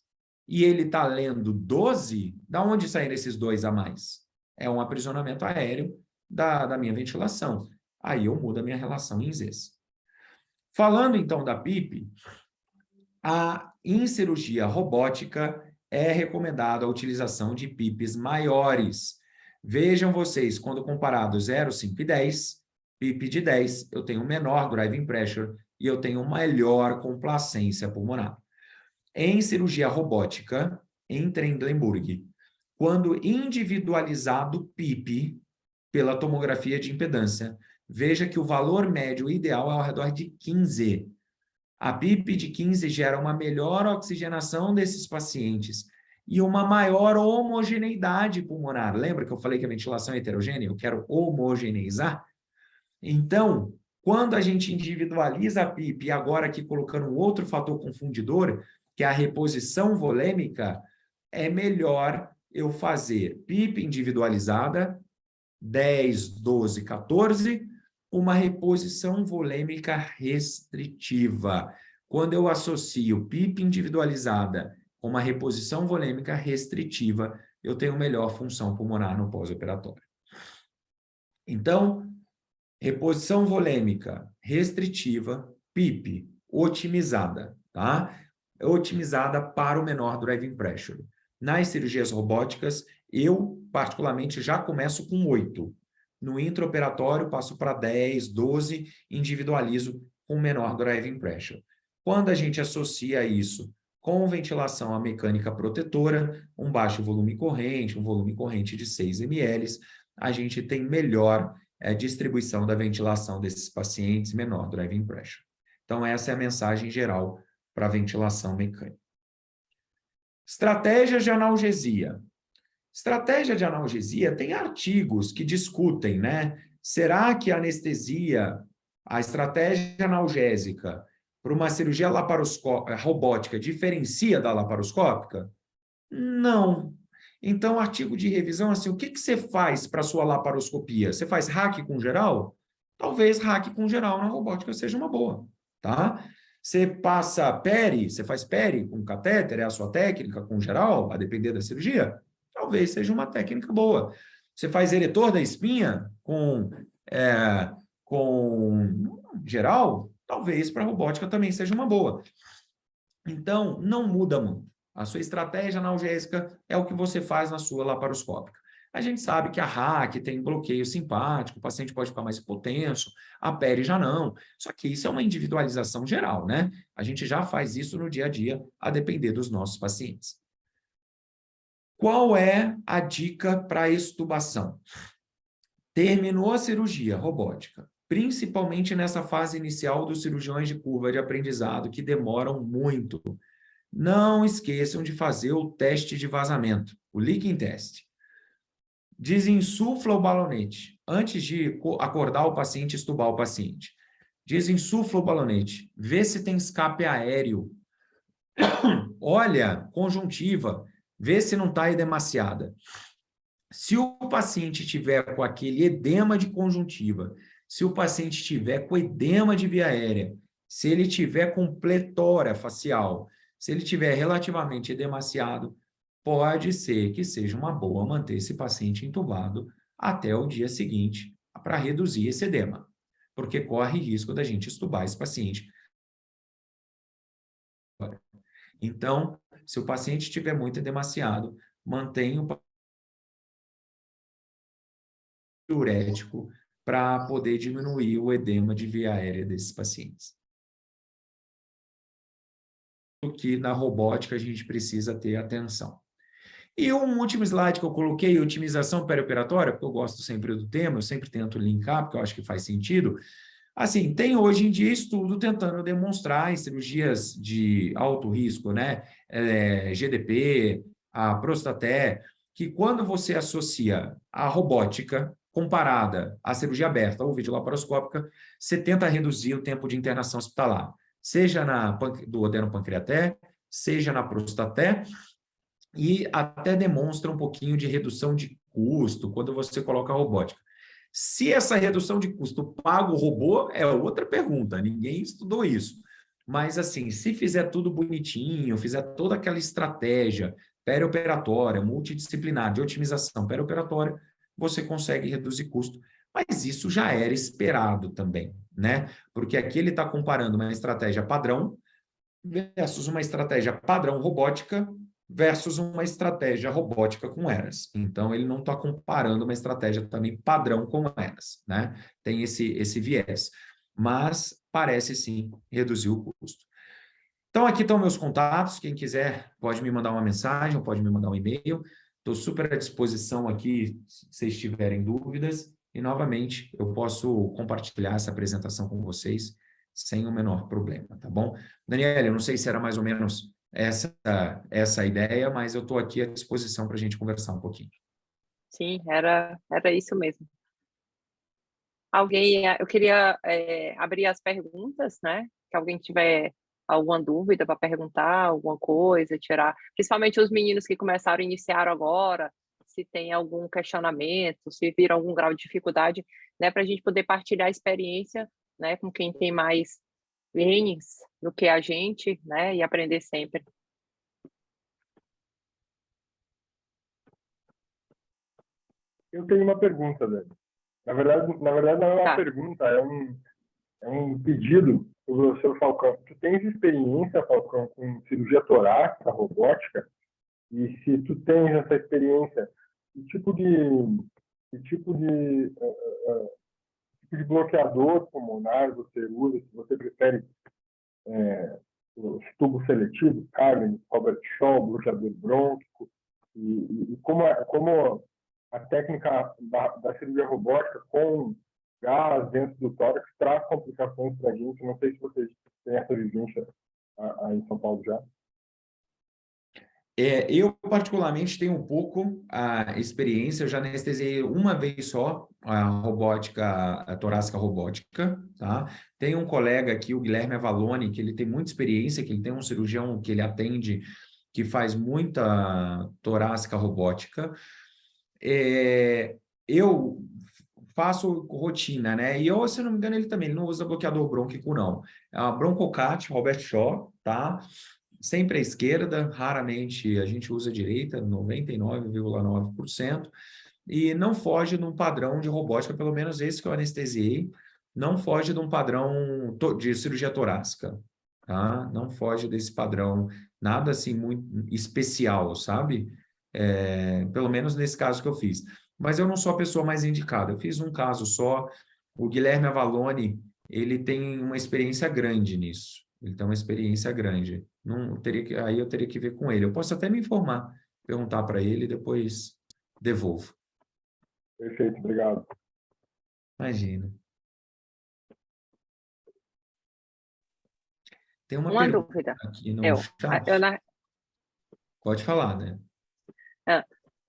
e ele está lendo 12, da onde saíram esses 2 a mais? É um aprisionamento aéreo da minha ventilação. Aí eu mudo a minha relação em Zs. Falando então da PIP, em cirurgia robótica é recomendada a utilização de PIPs maiores. Vejam vocês, quando comparado 0, 5 e 10, PIP de 10, eu tenho menor driving pressure e eu tenho maior complacência pulmonar. Em cirurgia robótica, em Trendelenburg, quando individualizado o PIP pela tomografia de impedância, veja que o valor médio ideal é ao redor de 15. A PIP de 15 gera uma melhor oxigenação desses pacientes e uma maior homogeneidade pulmonar. Lembra que eu falei que a ventilação é heterogênea? Eu quero homogeneizar? Então, quando a gente individualiza a PIP, e agora aqui colocando um outro fator confundidor, que é a reposição volêmica, é melhor eu fazer PIP individualizada, 10, 12, 14, uma reposição volêmica restritiva. Quando eu associo PIP individualizada com uma reposição volêmica restritiva, eu tenho melhor função pulmonar no pós-operatório. Então, reposição volêmica restritiva, PIP, otimizada, tá? Otimizada para o menor driving pressure. Nas cirurgias robóticas, eu, particularmente, já começo com 8. No intraoperatório, passo para 10, 12, individualizo com menor driving pressure. Quando a gente associa isso com ventilação à mecânica protetora, um baixo volume corrente, um volume corrente de 6 ml, a gente tem melhor distribuição da ventilação desses pacientes, menor driving pressure. Então, essa é a mensagem geral para a ventilação mecânica. Estratégia de analgesia. Estratégia de analgesia, tem artigos que discutem, né? Será que a anestesia, a estratégia analgésica para uma cirurgia robótica diferencia da laparoscópica? Não. Então, artigo de revisão, assim, o que você faz para a sua laparoscopia? Você faz hack com geral? Talvez hack com geral na robótica seja uma boa, tá? Você passa peri, você faz peri com catéter, é a sua técnica com geral, a depender da cirurgia? Talvez seja uma técnica boa. Você faz eretor da espinha com geral? Talvez para a robótica também seja uma boa. Então, não muda muito. A sua estratégia analgésica é o que você faz na sua laparoscópica. A gente sabe que a hack tem bloqueio simpático, o paciente pode ficar mais hipotenso, a peri já não. Só que isso é uma individualização geral, né? A gente já faz isso no dia a dia, a depender dos nossos pacientes. Qual é a dica para extubação? Terminou a cirurgia robótica, principalmente nessa fase inicial dos cirurgiões de curva de aprendizado, que demoram muito. Não esqueçam de fazer o teste de vazamento, o leaking test. Desinsufla o balonete antes de acordar o paciente e extubar o paciente. Desinsufla o balonete, vê se tem escape aéreo. Olha, conjuntiva, vê se não está edemaciada. Se o paciente tiver com aquele edema de conjuntiva, se o paciente tiver com edema de via aérea, se ele tiver com pletora facial, se ele tiver relativamente edemaciado, pode ser que seja uma boa manter esse paciente entubado até o dia seguinte para reduzir esse edema, porque corre risco da gente extubar esse paciente. Então, se o paciente estiver muito edemaciado, mantenha o diurético para poder diminuir o edema de via aérea desses pacientes. O que na robótica a gente precisa ter atenção. E um último slide que eu coloquei, otimização perioperatória, porque eu gosto sempre do tema, eu sempre tento linkar, porque eu acho que faz sentido. Assim, tem hoje em dia estudo tentando demonstrar em cirurgias de alto risco, né? GDP, a Prostaté, que quando você associa a robótica comparada à cirurgia aberta ou videolaparoscópica, você tenta reduzir o tempo de internação hospitalar, seja na duodenopancreaté, seja na Prostaté, e até demonstra um pouquinho de redução de custo quando você coloca a robótica. Se essa redução de custo paga o robô, é outra pergunta, ninguém estudou isso. Mas, assim, se fizer tudo bonitinho, fizer toda aquela estratégia perioperatória, multidisciplinar de otimização perioperatória, você consegue reduzir custo. Mas isso já era esperado também, né? Porque aqui ele está comparando uma estratégia padrão versus uma estratégia padrão robótica versus uma estratégia robótica com eras. Então, ele não está comparando uma estratégia também padrão com eras, né? Tem esse viés. Mas parece, sim, reduzir o custo. Então, aqui estão meus contatos. Quem quiser pode me mandar uma mensagem ou pode me mandar um e-mail. Estou super à disposição aqui, se vocês tiverem dúvidas. E, novamente, eu posso compartilhar essa apresentação com vocês sem o menor problema, tá bom? Daniela, eu não sei se era mais ou menos essa a ideia, mas eu estou aqui à disposição para a gente conversar um pouquinho. Sim, era isso mesmo. Eu queria abrir as perguntas, né? Se alguém tiver alguma dúvida para perguntar, alguma coisa, tirar, principalmente os meninos que começaram, iniciaram agora, se tem algum questionamento, se viram algum grau de dificuldade, né? Para a gente poder partilhar a experiência, né? Com quem tem mais gains do que a gente, né? E aprender sempre. Eu tenho uma pergunta, Dani. Na verdade não é uma Tá. pergunta, é um pedido Professor Falcão, tu tens experiência, Falcão, com cirurgia torácica, robótica? E se tu tens essa experiência, que tipo de, que tipo de, tipo de bloqueador pulmonar você usa? Se você prefere os tubos seletivos, Carmen, Robert Shaw, bloqueador brônquico, e como a técnica da cirurgia robótica com gás dentro do tórax traz complicações para a gente. Não sei se vocês têm essa vivência aí em São Paulo já. Eu, particularmente, tenho um pouco a experiência, eu já anestesiei uma vez só a robótica, a torácica robótica, tá? Tem um colega aqui, o Guilherme Avalone, que ele tem muita experiência, que ele tem um cirurgião que ele atende, que faz muita torácica robótica. Eu faço rotina, né? E eu, se não me engano, ele não usa bloqueador brônquico, não. É a Broncocat, Robert Shaw, tá? Sempre à esquerda, raramente a gente usa a direita, 99,9%, e não foge de um padrão de robótica, pelo menos esse que eu anestesiei, não foge de um padrão de cirurgia torácica, tá? Não foge desse padrão, nada assim muito especial, sabe? Pelo menos nesse caso que eu fiz. Mas eu não sou a pessoa mais indicada, eu fiz um caso só, o Guilherme Avalone, ele tem uma experiência grande nisso. Ele tem uma experiência grande. Não teria que, aí eu teria que ver com ele. Eu posso até me informar, perguntar para ele e depois devolvo. Perfeito, obrigado. Imagina. Tem uma Uma pergunta dúvida. aqui no Eu, chat. Pode falar, né?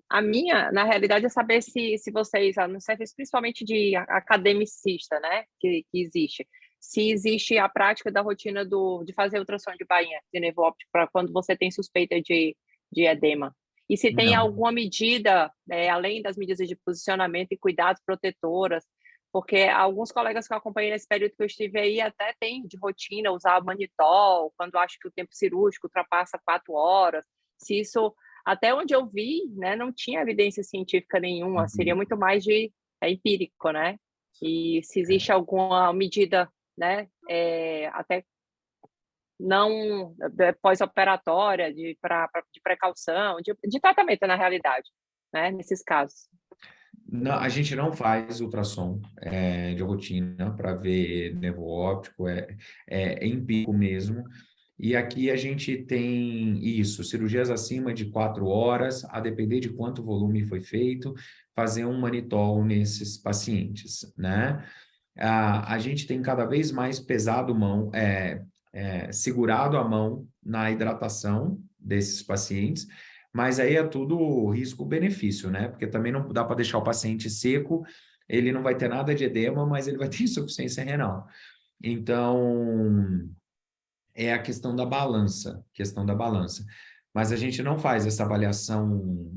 a minha, na realidade, é saber se vocês, no serviço principalmente de academicista, né, que existe, se existe a prática da rotina de fazer ultrassom de bainha de nervo óptico para quando você tem suspeita de edema. E se tem Não. alguma medida, além das medidas de posicionamento e cuidados protetoras, porque alguns colegas que eu acompanhei nesse período que eu estive aí até tem de rotina usar manitol, quando acho que o tempo cirúrgico ultrapassa 4 horas. Se isso, até onde eu vi, né, não tinha evidência científica nenhuma, seria muito mais de empírico, né? E se existe alguma medida, né, até não pós-operatória de precaução, de tratamento na realidade, né, nesses casos. Não, a gente não faz ultrassom de rotina para ver nervo óptico, é empírico mesmo. E aqui a gente tem isso, cirurgias acima de 4 horas, a depender de quanto volume foi feito, fazer um manitol nesses pacientes, né? A gente tem cada vez mais pesado mão, segurado a mão na hidratação desses pacientes, mas aí é tudo risco-benefício, né? Porque também não dá para deixar o paciente seco, ele não vai ter nada de edema, mas ele vai ter insuficiência renal. Então, é a questão da balança. Mas a gente não faz essa avaliação,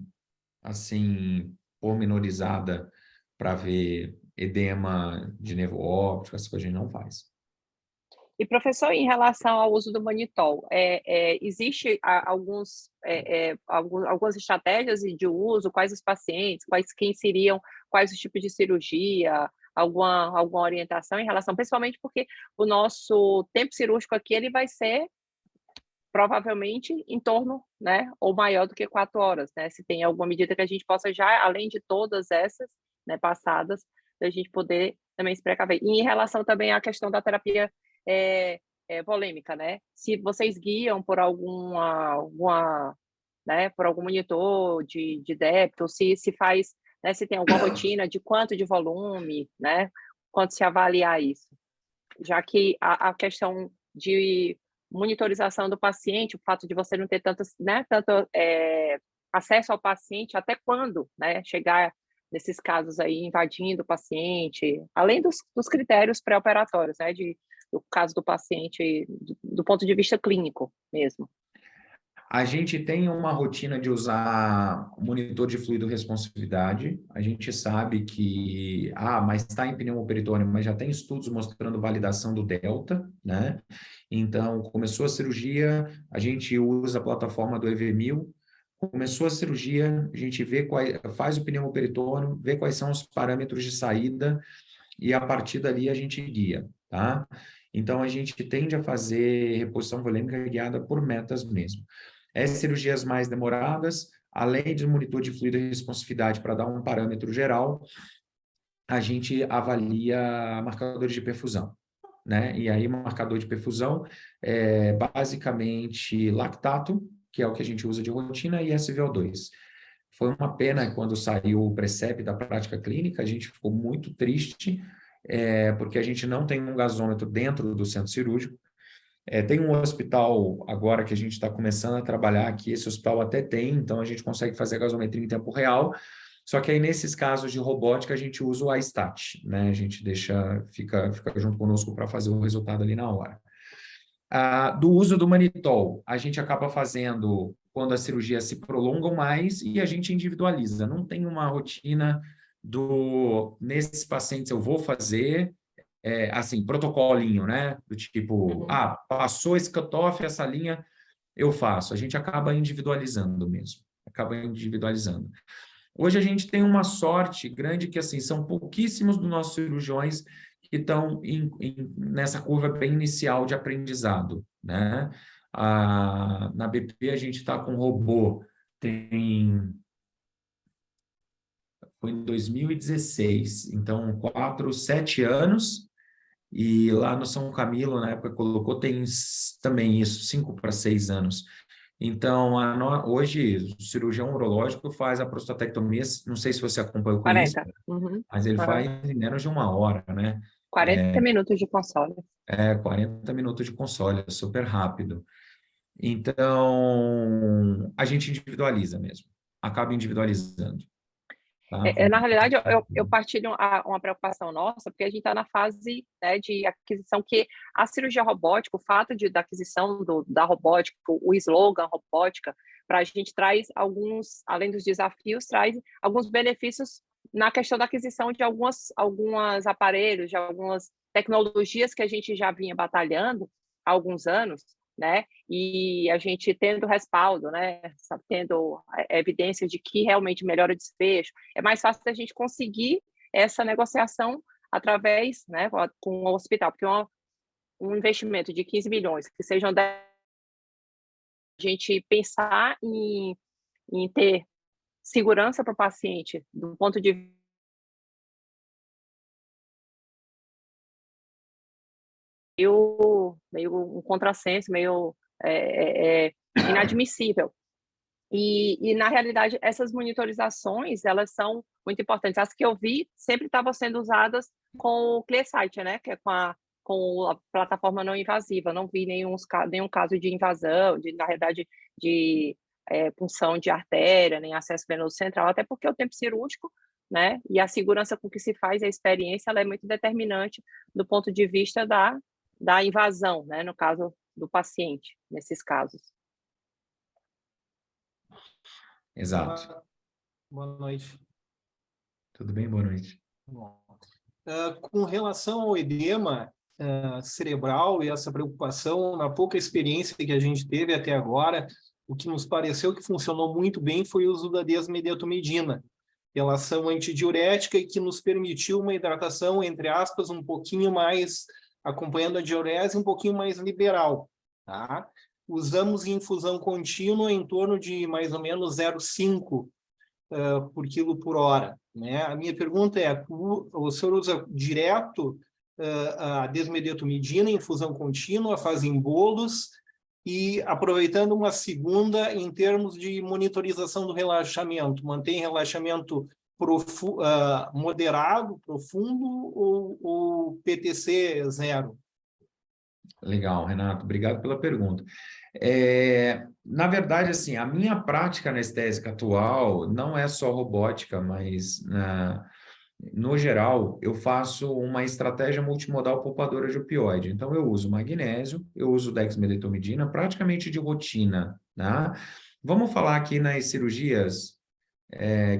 assim, pormenorizada para ver edema de nervo óptico, essa coisa a gente não faz. E, professor, em relação ao uso do manitol, existe algumas estratégias de uso, quais os pacientes, quem seriam, quais os tipos de cirurgia, alguma orientação em relação, principalmente porque o nosso tempo cirúrgico aqui ele vai ser provavelmente em torno, né, ou maior do que 4 horas, né? Se tem alguma medida que a gente possa já, além de todas essas, né, passadas, a gente poder também se precaver. E em relação também à questão da terapia polêmica, né? Se vocês guiam por alguma, né, por algum monitor de débito, se faz, né, se tem alguma rotina de quanto de volume, né? Quanto se avaliar isso, já que a questão de monitorização do paciente, o fato de você não ter tanto acesso ao paciente, até quando, né, chegar nesses casos aí invadindo o paciente, além dos critérios pré-operatórios, né, do caso do paciente, do ponto de vista clínico mesmo. A gente tem uma rotina de usar monitor de fluido responsividade. A gente sabe que, mas está em pneumoperitônio, mas já tem estudos mostrando validação do delta, né? Então, começou a cirurgia, a gente usa a plataforma do EV1000. Começou a cirurgia, a gente faz o pneumoperitônio, vê quais são os parâmetros de saída e a partir dali a gente guia, tá? Então, a gente tende a fazer reposição volêmica guiada por metas mesmo. As cirurgias mais demoradas, além de monitor de fluido e responsividade para dar um parâmetro geral, a gente avalia marcadores de perfusão, né? E aí, marcador de perfusão é basicamente lactato, que é o que a gente usa de rotina, e SVO2. Foi uma pena quando saiu o PRECEP da prática clínica, a gente ficou muito triste, porque a gente não tem um gasômetro dentro do centro cirúrgico. Tem um hospital agora que a gente está começando a trabalhar aqui, esse hospital até tem, então a gente consegue fazer a gasometria em tempo real, só que aí nesses casos de robótica a gente usa o iStat, né? A gente fica junto conosco para fazer o resultado ali na hora. Do uso do manitol, a gente acaba fazendo quando as cirurgias se prolongam mais e a gente individualiza. Não tem uma rotina nesses pacientes eu vou fazer, assim, protocolinho, né? Do tipo, passou esse cutoff, essa linha, eu faço. A gente acaba individualizando mesmo. Acaba individualizando. Hoje a gente tem uma sorte grande que, assim, são pouquíssimos dos nossos cirurgiões que estão nessa curva bem inicial de aprendizado, né? Na BP a gente está com robô, foi em 2016, então 7 anos, e lá no São Camilo, na época que colocou, tem também isso, 5 para 6 anos. Então, hoje, o cirurgião urológico faz a prostatectomia, não sei se você acompanhou com isso, 40. Uhum. mas ele faz em menos de 1 hora, né? 40 minutos de console. 40 minutos de console, é super rápido. Então, a gente individualiza mesmo, acaba individualizando. Tá? Na realidade, eu partilho uma preocupação nossa, porque a gente está na fase, né, de aquisição, que a cirurgia robótica, o fato da aquisição da robótica, o slogan robótica, para a gente traz alguns, além dos desafios, traz alguns benefícios na questão da aquisição de alguns aparelhos, de algumas tecnologias que a gente já vinha batalhando há alguns anos, né? E a gente tendo respaldo, né? Tendo evidência de que realmente melhora o desfecho, é mais fácil da gente conseguir essa negociação através, né, com o hospital, porque um investimento de 15 milhões, que sejam 10, a gente pensar em ter segurança para o paciente, do ponto de meio um contrassenso, meio inadmissível. E, na realidade, essas monitorizações, elas são muito importantes. As que eu vi sempre estavam sendo usadas com o ClearSight, né? Que é com a plataforma não invasiva. Não vi nenhum caso de invasão, na realidade, de punção de artéria, nem acesso venoso central, até porque o tempo cirúrgico, né? E a segurança com que se faz a experiência, ela é muito determinante do ponto de vista da invasão, né? No caso do paciente, nesses casos. Exato. Boa noite. Tudo bem? Boa noite. Bom. Com relação ao edema cerebral e essa preocupação, na pouca experiência que a gente teve até agora, o que nos pareceu que funcionou muito bem foi o uso da desmedetomidina, relação antidiurética e que nos permitiu uma hidratação, entre aspas, um pouquinho mais, acompanhando a diurese, um pouquinho mais liberal, tá? Usamos em infusão contínua em torno de mais ou menos 0,5 por quilo por hora, né? A minha pergunta é, o senhor usa direto a desmedetomidina em infusão contínua, faz em bolos, e aproveitando uma segunda em termos de monitorização do relaxamento, mantém relaxamento moderado, profundo ou PTC zero? Legal, Renato, obrigado pela pergunta. Na verdade, assim, a minha prática anestésica atual não é só robótica, mas no geral eu faço uma estratégia multimodal poupadora de opioide. Então eu uso magnésio, eu uso dexmedetomidina, praticamente de rotina, né? Vamos falar aqui nas cirurgias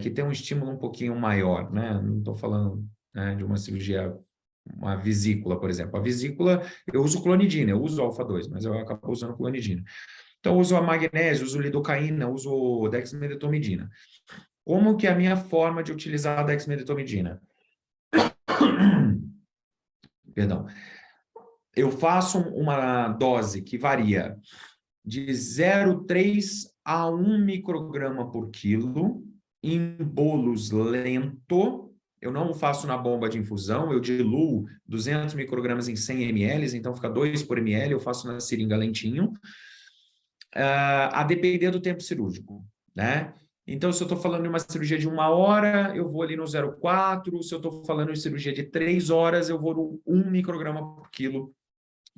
que tem um estímulo um pouquinho maior, né? Não estou falando, né, de uma cirurgia, uma vesícula, por exemplo. A vesícula, eu uso clonidina, eu uso alfa-2, mas eu acabo usando clonidina. Então, eu uso a magnésio, uso lidocaína, uso dexmedetomidina. Como que é a minha forma de utilizar a dexmedetomidina? Perdão. eu faço uma dose que varia de 0,3 a 1 micrograma por quilo, em bolos lento. Eu não faço na bomba de infusão, eu diluo 200 microgramas em 100 ml, então fica 2 por ml, eu faço na seringa lentinho, a depender do tempo cirúrgico, né? Então, se eu estou falando de uma cirurgia de 1 hora, eu vou ali no 0,4. Se eu estou falando de cirurgia de 3 horas, eu vou no 1 micrograma por quilo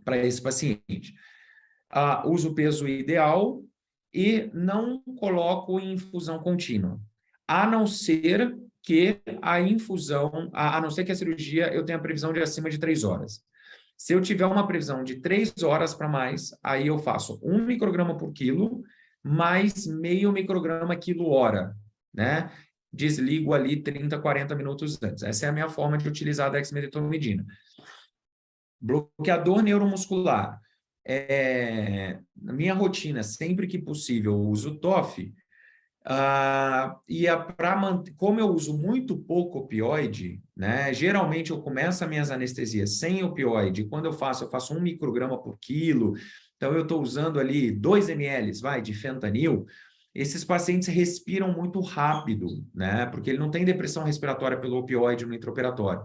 para esse paciente. Uso o peso ideal e não coloco em infusão contínua, a não ser que a infusão, a não ser que a cirurgia eu tenha previsão de acima de 3 horas. Se eu tiver uma previsão de 3 horas para mais, aí eu faço 1 micrograma por quilo mais meio micrograma quilo hora, né? Desligo ali 30, 40 minutos antes. Essa é a minha forma de utilizar a dexmedetomidina. Bloqueador neuromuscular. Na minha rotina, sempre que possível, eu uso TOF. Como eu uso muito pouco opioide, né? Geralmente eu começo as minhas anestesias sem opioide. Quando eu faço 1 micrograma por quilo. Então eu estou usando ali 2 ml, de fentanil. Esses pacientes respiram muito rápido, né? Porque ele não tem depressão respiratória pelo opioide no intraoperatório.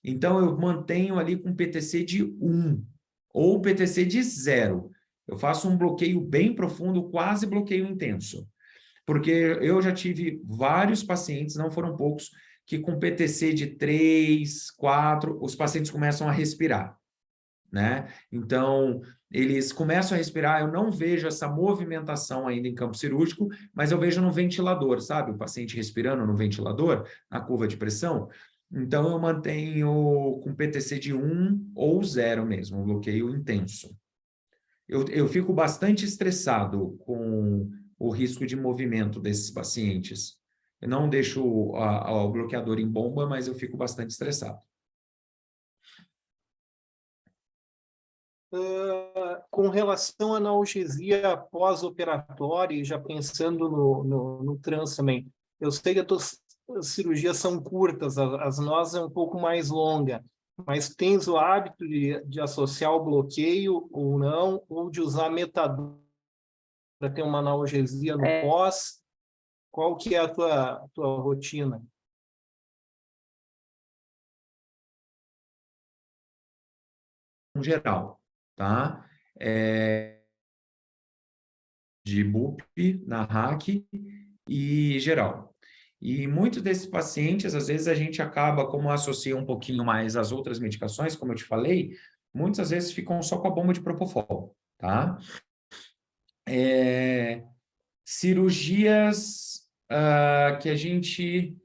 Então eu mantenho ali com PTC de 1 ou PTC de 0. Eu faço um bloqueio bem profundo, quase bloqueio intenso. Porque eu já tive vários pacientes, não foram poucos, que com PTC de 3, 4, os pacientes começam a respirar, né? Então, eles começam a respirar, eu não vejo essa movimentação ainda em campo cirúrgico, mas eu vejo no ventilador, sabe? O paciente respirando no ventilador, na curva de pressão. Então, eu mantenho com PTC de 1 ou 0 mesmo, um bloqueio intenso. Eu fico bastante estressado com o risco de movimento desses pacientes. Eu não deixo o bloqueador em bomba, mas eu fico bastante estressado. Com relação à analgesia pós-operatória, e já pensando no trans também, eu sei que as cirurgias são curtas, as nós é um pouco mais longa, mas tens o hábito de associar o bloqueio ou não, ou de usar metadona para ter uma analgesia no pós? Qual que é a tua rotina? Em geral, tá? De BUP, na RAC e geral. E muitos desses pacientes, às vezes a gente acaba, como associa um pouquinho mais as outras medicações, como eu te falei, muitas vezes ficam só com a bomba de propofol, tá? Cirurgias que a gente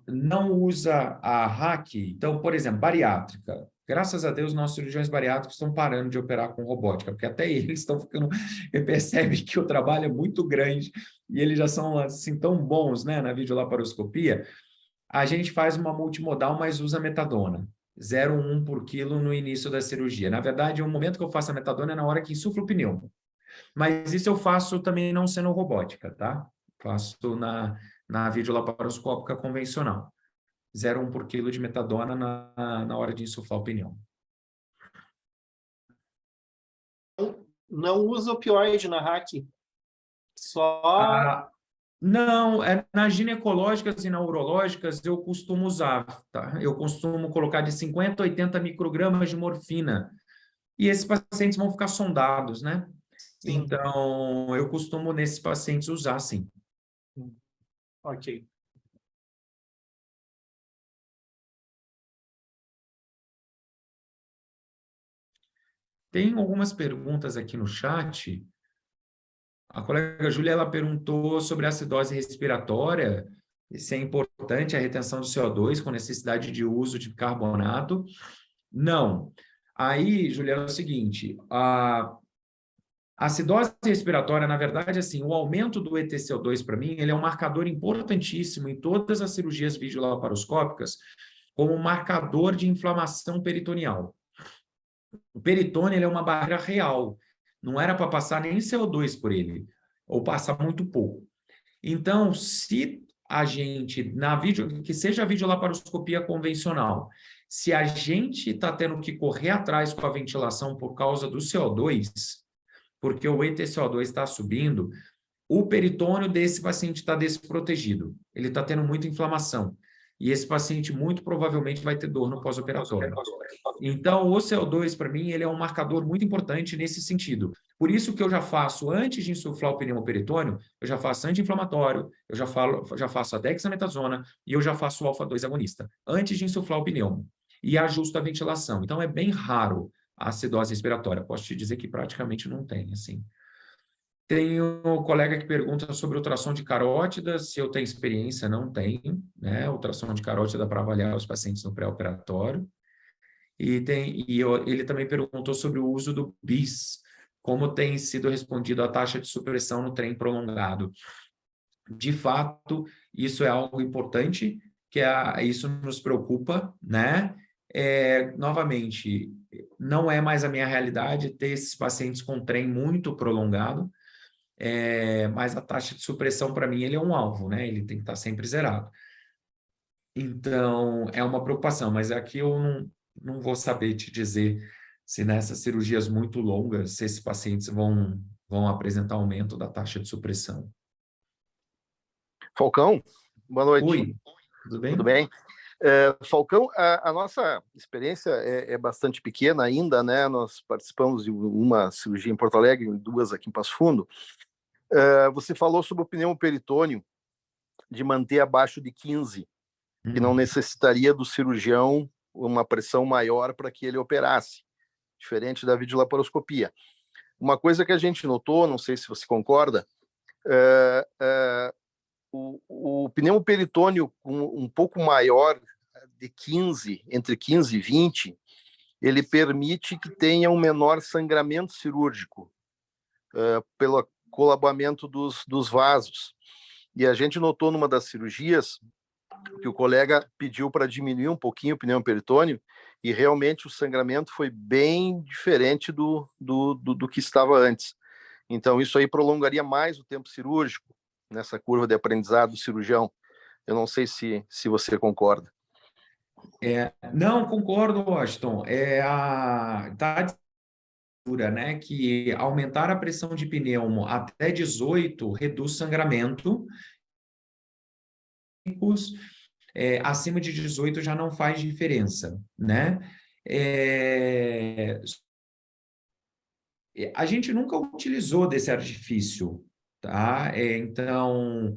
não usa a RAC, então, por exemplo, bariátrica. Graças a Deus, nossos cirurgiões bariátricos estão parando de operar com robótica, porque até eles estão ficando... percebe que o trabalho é muito grande e eles já são assim tão bons, né, na videolaparoscopia. A gente faz uma multimodal, mas usa metadona. 0,1 por quilo no início da cirurgia. Na verdade, o momento que eu faço a metadona é na hora que insufla o pneu. Mas isso eu faço também não sendo robótica, tá? Faço na videolaparoscópica convencional. 0,1 por quilo de metadona na hora de insuflar o pneu. Não usa opioide na RAC? Só... Não, nas ginecológicas e na urológicas eu costumo usar, tá? Eu costumo colocar de 50 a 80 microgramas de morfina. E esses pacientes vão ficar sondados, né? Sim. Então, eu costumo nesses pacientes usar, sim. Ok. Tem algumas perguntas aqui no chat. A colega Júlia, ela perguntou sobre a acidose respiratória, se é importante a retenção do CO2 com necessidade de uso de carbonato. Não. Aí, Júlia, é o seguinte, a acidose respiratória, na verdade, assim, o aumento do ETCO2, para mim, ele é um marcador importantíssimo em todas as cirurgias videolaparoscópicas, como marcador de inflamação peritoneal. O peritônio ele é uma barreira real, não era para passar nem CO2 por ele, ou passar muito pouco. Então, se a gente, que seja a videolaparoscopia convencional, se a gente está tendo que correr atrás com a ventilação por causa do CO2, porque o ETCO2 está subindo, o peritônio desse paciente está desprotegido, ele está tendo muita inflamação, e esse paciente muito provavelmente vai ter dor no pós-operatório. Então, o CO2, para mim, ele é um marcador muito importante nesse sentido. Por isso que eu já faço, antes de insuflar o pneumoperitônio, eu já faço anti-inflamatório, eu já faço a dexametasona e eu já faço o alfa-2 agonista, antes de insuflar o pneumo. E ajusto a ventilação. Então, é bem raro a acidose respiratória. Posso te dizer que praticamente não tem, assim. Tem um colega que pergunta sobre ultrassom de carótida, se eu tenho experiência, não tenho, né? Ultrassom de carótida para avaliar os pacientes no pré-operatório. Ele também perguntou sobre o uso do BIS, como tem sido respondido a taxa de supressão no trem prolongado. De fato, isso é algo importante, isso nos preocupa, né? Novamente, não é mais a minha realidade ter esses pacientes com trem muito prolongado, mas a taxa de supressão, para mim, ele é um alvo, né? Ele tem que estar sempre zerado. Então, é uma preocupação, mas aqui eu não vou saber te dizer se nessas cirurgias muito longas, se esses pacientes vão apresentar aumento da taxa de supressão. Falcão, boa noite. Oi, tudo bem? Tudo bem. Falcão, a nossa experiência é bastante pequena ainda, né? Nós participamos de uma cirurgia em Porto Alegre, duas aqui em Passo Fundo. Você falou sobre o pneumoperitônio, de manter abaixo de 15, que não necessitaria do cirurgião uma pressão maior para que ele operasse, diferente da videolaparoscopia. Uma coisa que a gente notou, não sei se você concorda, o pneumoperitônio um pouco maior de 15, entre 15 e 20, ele permite que tenha um menor sangramento cirúrgico pelo colabamento dos vasos. E a gente notou numa das cirurgias que o colega pediu para diminuir um pouquinho o pneumoperitônio e realmente o sangramento foi bem diferente do que estava antes. Então, isso aí prolongaria mais o tempo cirúrgico nessa curva de aprendizado do cirurgião. Eu não sei se você concorda. Não, concordo, Washington. Né, que aumentar a pressão de pneumo até 18 reduz sangramento. Acima de 18 já não faz diferença, né? A gente nunca utilizou desse artifício, tá? Então,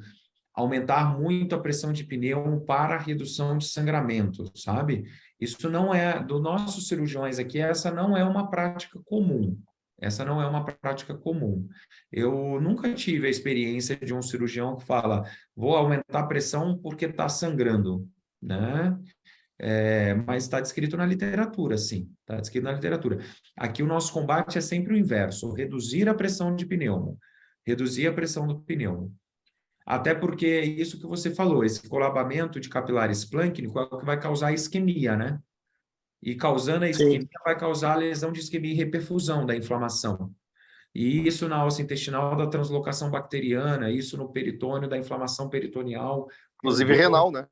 aumentar muito a pressão de pneumo para a redução de sangramento, sabe? Isso não é, dos nossos cirurgiões aqui, essa não é uma prática comum. Essa não é uma prática comum. Eu nunca tive a experiência de um cirurgião que fala, vou aumentar a pressão porque está sangrando, né? Mas está descrito na literatura, sim. Está descrito na literatura. Aqui o nosso combate é sempre o inverso, reduzir a pressão de pneumo. Reduzir a pressão do pneumo. Até porque é isso que você falou, esse colabamento de capilares plânqunico é o que vai causar isquemia, né? E causando a isquemia, sim, vai causar a lesão de isquemia e reperfusão da inflamação. E isso na alça intestinal da translocação bacteriana, isso no peritônio da inflamação peritoneal. Inclusive renal, né?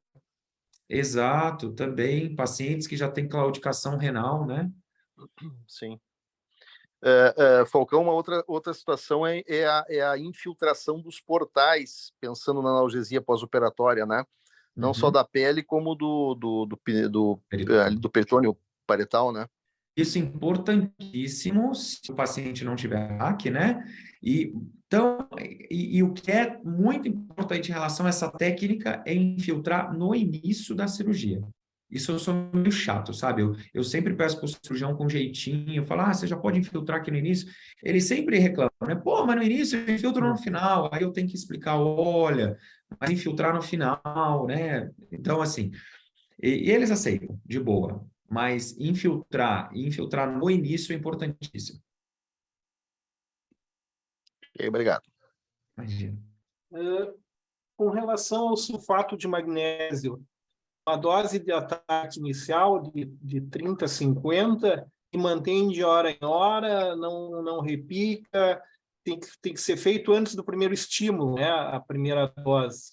Exato, também pacientes que já têm claudicação renal, né? Sim. Falcão, uma outra situação é a infiltração dos portais, pensando na analgesia pós-operatória, né? Não só da pele, como do peritônio parietal, né? Isso é importantíssimo se o paciente não tiver AC, né? E o que é muito importante em relação a essa técnica é infiltrar no início da cirurgia. Isso eu sou meio chato, sabe? Eu sempre peço para o cirurgião com jeitinho, eu falo, você já pode infiltrar aqui no início. Ele sempre reclama, né? Pô, mas no início eu infiltro no final. Aí eu tenho que explicar, olha, mas infiltrar no final, né? Então, assim, e eles aceitam, de boa. Mas infiltrar no início é importantíssimo. Obrigado. Imagina. Com relação ao sulfato de magnésio, uma dose de ataque inicial de 30 a 50 e mantém de hora em hora, não repica, tem que ser feito antes do primeiro estímulo, né? A primeira dose,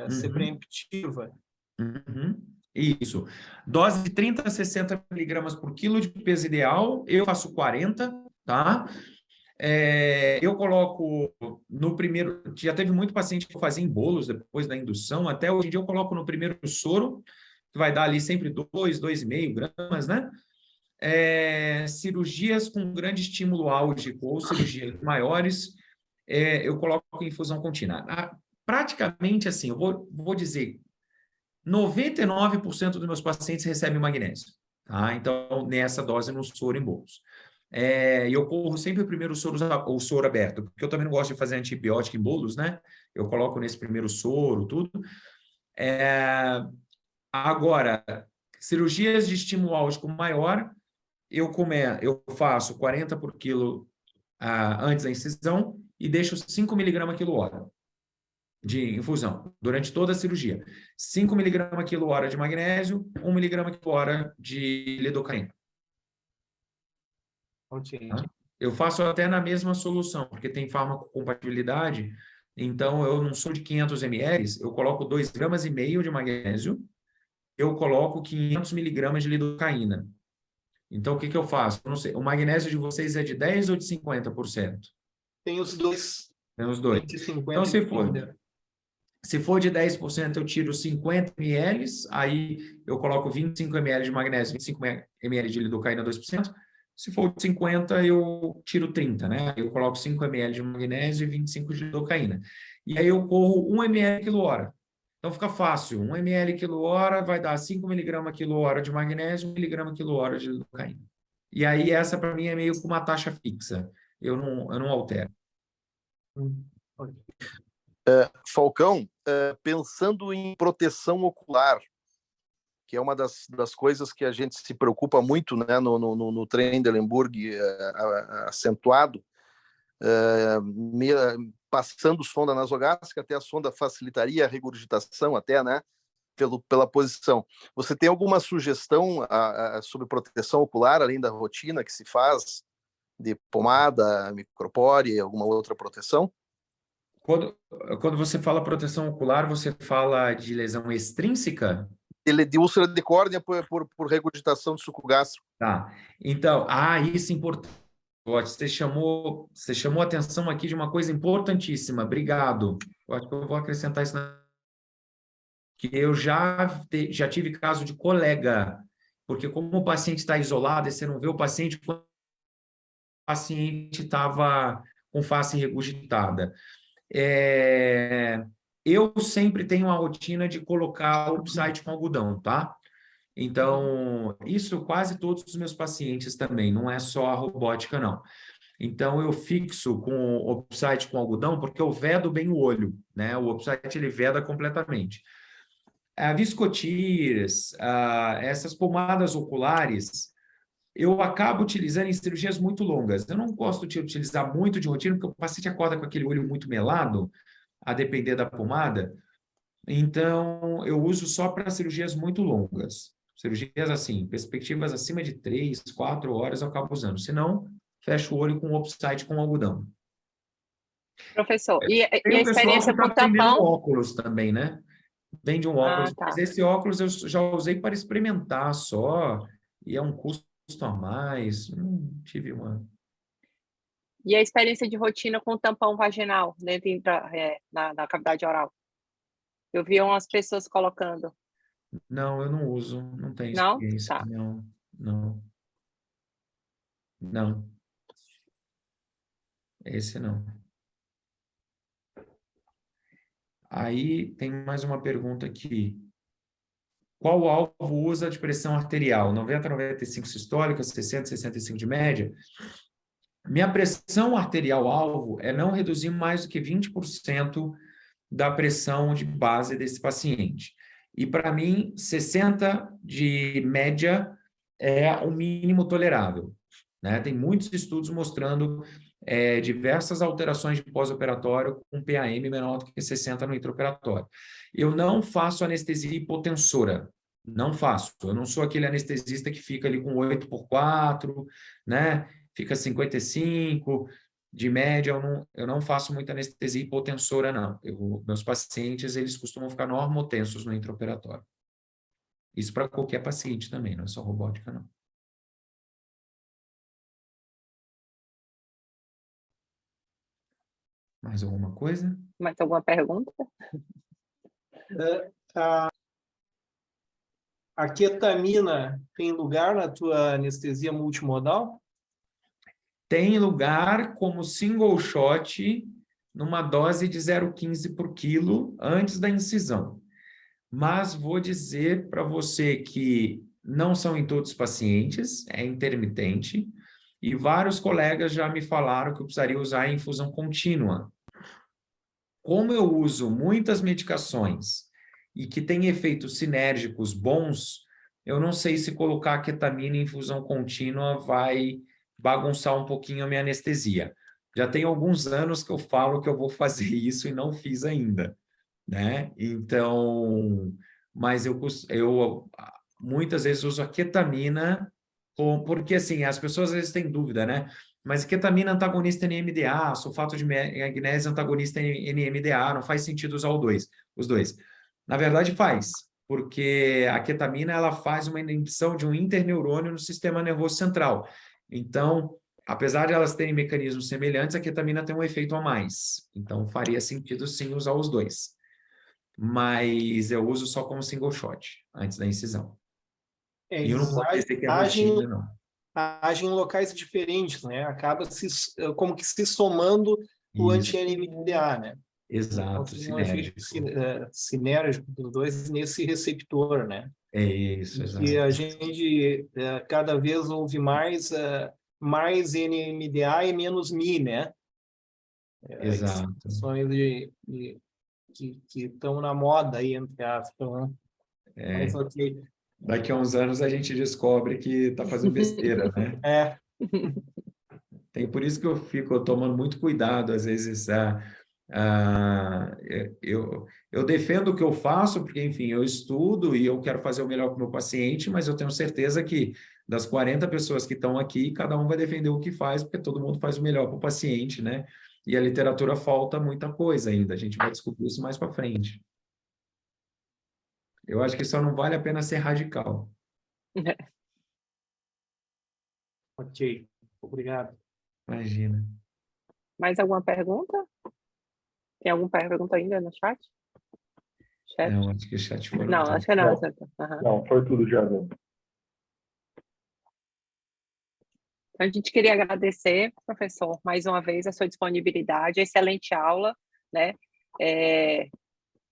ser preemptiva. Isso. Dose de 30 a 60 miligramas por quilo de peso ideal, eu faço 40, tá? Eu coloco no primeiro... Já teve muito paciente que eu fazia em bolos depois da indução, até hoje em dia eu coloco no primeiro soro, que vai dar ali sempre 2,5 gramas, né? Cirurgias com grande estímulo álgico ou cirurgias maiores, eu coloco em infusão contínua. Praticamente assim, eu vou dizer, 99% dos meus pacientes recebem magnésio, tá? Então, nessa dose no soro em bolos. E eu corro sempre o primeiro soro aberto, porque eu também não gosto de fazer antibiótico em bolos, né? Eu coloco nesse primeiro soro, tudo. Agora, cirurgias de estímulo álgico maior, eu faço 40 por quilo antes da incisão e deixo 5 miligramas quilo-hora de infusão durante toda a cirurgia. 5 miligramas quilo-hora de magnésio, 1 miligrama quilo-hora de lidocaína. Ok. Tá? Eu faço até na mesma solução, porque tem farmacocompatibilidade, então eu não sou de 500 ml, eu coloco 2,5 gramas de magnésio, eu coloco 500 miligramas de lidocaína. Então, o que eu faço? Eu não sei, o magnésio de vocês é de 10% ou de 50%? Tem os dois. Tem os dois. 20, 50 Então, e se for de 10%, eu tiro 50 ml, aí eu coloco 25 ml de magnésio, 25 ml de lidocaína, 2%. Se for de 50, eu tiro 30, né? Eu coloco 5 ml de magnésio e 25 de lidocaína. E aí eu corro 1 ml quilo-hora. Então fica fácil. 1 ml quilo-hora vai dar 5 miligramas quilo-hora de magnésio, 1 miligrama quilo-hora de lidocaína. E aí essa para mim é meio que uma taxa fixa. Eu não altero. Falcão, pensando em proteção ocular, que é uma das coisas que a gente se preocupa muito, né, no Trendelenburg acentuado, passando sonda nasogástrica, até a sonda facilitaria a regurgitação, até, né, pela posição. Você tem alguma sugestão sobre proteção ocular, além da rotina que se faz, de pomada, micropore, alguma outra proteção? Quando você fala proteção ocular, você fala de lesão extrínseca? De úlcera de córnea por regurgitação de suco gástrico. Tá. Então, isso é importante. Você chamou atenção aqui de uma coisa importantíssima. Obrigado. Eu acho que eu vou acrescentar isso que eu já tive caso de colega, porque como o paciente está isolado e você não vê o paciente, quando o paciente estava com face regurgitada. Eu sempre tenho uma rotina de colocar o site com algodão, tá? Então, isso quase todos os meus pacientes também, não é só a robótica, não. Então, eu fixo com o Opsite com algodão, porque eu vedo bem o olho, né? O Opsite, ele veda completamente. A Viscotirs, essas pomadas oculares, eu acabo utilizando em cirurgias muito longas. Eu não gosto de utilizar muito de rotina, porque o paciente acorda com aquele olho muito melado, a depender da pomada. Então, eu uso só para cirurgias muito longas. Cirurgias assim, perspectivas acima de 3, 4 horas eu acabo usando. Se não, fecho o olho com o Opsite com algodão. Professor, e a Tem um pessoal experiência que com está vendendo tampão? óculos também, né? Vende um óculos, Tá. mas esse óculos eu já usei para experimentar só, e é um custo a mais. Não tive uma... E a experiência de rotina com tampão vaginal dentro na cavidade oral? Eu vi umas pessoas colocando. Não, eu não uso, não tenho Não? experiência. Tá. Não. Esse não. Aí tem mais uma pergunta aqui. Qual alvo usa de pressão arterial? 90, 95 sistólica, 60, 65 de média? Minha pressão arterial alvo é não reduzir mais do que 20% da pressão de base desse paciente. E para mim, 60 de média é o mínimo tolerável, né? Tem muitos estudos mostrando diversas alterações de pós-operatório com PAM menor do que 60 no intraoperatório. Eu não faço anestesia hipotensora, não faço. Eu não sou aquele anestesista que fica ali com 8x4, né? Fica 55, de média, eu não faço muita anestesia hipotensora, não. Meus pacientes, eles costumam ficar normotensos no intraoperatório. Isso para qualquer paciente também, não é só robótica, não. Mais alguma coisa? Mais alguma pergunta? A ketamina tem lugar na tua anestesia multimodal? Tem lugar como single shot numa dose de 0,15 por quilo antes da incisão. Mas vou dizer para você que não são em todos os pacientes, é intermitente, e vários colegas já me falaram que eu precisaria usar em infusão contínua. Como eu uso muitas medicações e que têm efeitos sinérgicos bons, eu não sei se colocar a ketamina em infusão contínua vai bagunçar um pouquinho a minha anestesia. Já tem alguns anos que eu falo que eu vou fazer isso e não fiz ainda, né? Então, mas eu muitas vezes uso a ketamina, porque assim, as pessoas às vezes têm dúvida, né? Mas ketamina antagonista NMDA, sulfato de magnésio antagonista NMDA, não faz sentido usar os dois. Na verdade faz, porque a ketamina ela faz uma inibição de um interneurônio no sistema nervoso central. Então, apesar de elas terem mecanismos semelhantes, a ketamina tem um efeito a mais. Então, faria sentido sim usar os dois. Mas eu uso só como single shot, antes da incisão. E eu não posso dizer que é rotina, não. Age em locais diferentes, né? Acaba como que se somando o anti-NMDA, né? Exato, então, um efeito sinérgico dos dois nesse receptor, né? É isso, exato. E a gente cada vez ouve mais NMDA e menos Mi, né? Exato. Questões que estão na moda aí, entre aspas, né? Mas, ok. Daqui a uns anos a gente descobre que está fazendo besteira, né? Tem por isso que eu fico tomando muito cuidado, às vezes, eu defendo o que eu faço, porque, enfim, eu estudo e eu quero fazer o melhor para o meu paciente, mas eu tenho certeza que das 40 pessoas que estão aqui, cada um vai defender o que faz, porque todo mundo faz o melhor para o paciente, né? E a literatura falta muita coisa ainda, a gente vai descobrir isso mais para frente. Eu acho que só não vale a pena ser radical. Ok, obrigado. Imagina. Mais alguma pergunta? Tem alguma pergunta ainda no chat? Não, acho que o chat foi. Não, acho que não. Não, foi tudo já. Então, a gente queria agradecer, professor, mais uma vez a sua disponibilidade, excelente aula, né?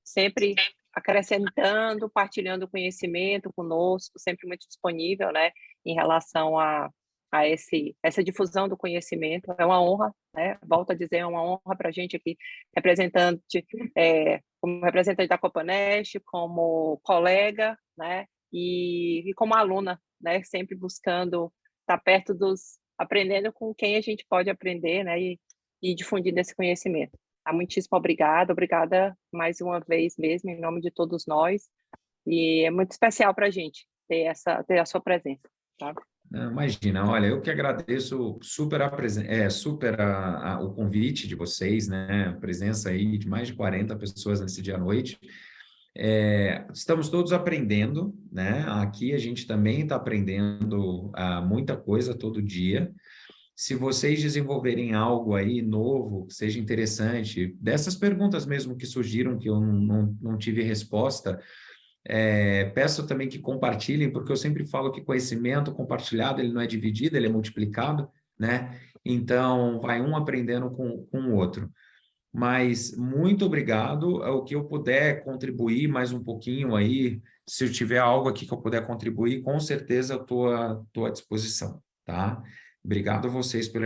Sempre acrescentando, partilhando conhecimento conosco, sempre muito disponível, né? Em relação a essa difusão do conhecimento. É uma honra, né? Volto a dizer, é uma honra para a gente aqui, como representante da Copanest, como colega, né? E como aluna, né? Sempre buscando estar perto aprendendo com quem a gente pode aprender, né? E difundindo esse conhecimento. Muitíssimo obrigada mais uma vez mesmo, em nome de todos nós. E é muito especial para a gente ter a sua presença, tá? Imagina, olha, eu que agradeço super o convite de vocês, né? A presença aí de mais de 40 pessoas nesse dia à noite. Estamos todos aprendendo, né? Aqui a gente também está aprendendo muita coisa todo dia. Se vocês desenvolverem algo aí novo, que seja interessante, dessas perguntas mesmo que surgiram, que eu não tive resposta, peço também que compartilhem, porque eu sempre falo que conhecimento compartilhado, ele não é dividido, ele é multiplicado, né? Então, vai um aprendendo com o outro. Mas muito obrigado. O que eu puder contribuir mais um pouquinho aí, se eu tiver algo aqui que eu puder contribuir, com certeza eu estou à disposição, tá? Obrigado a vocês pelo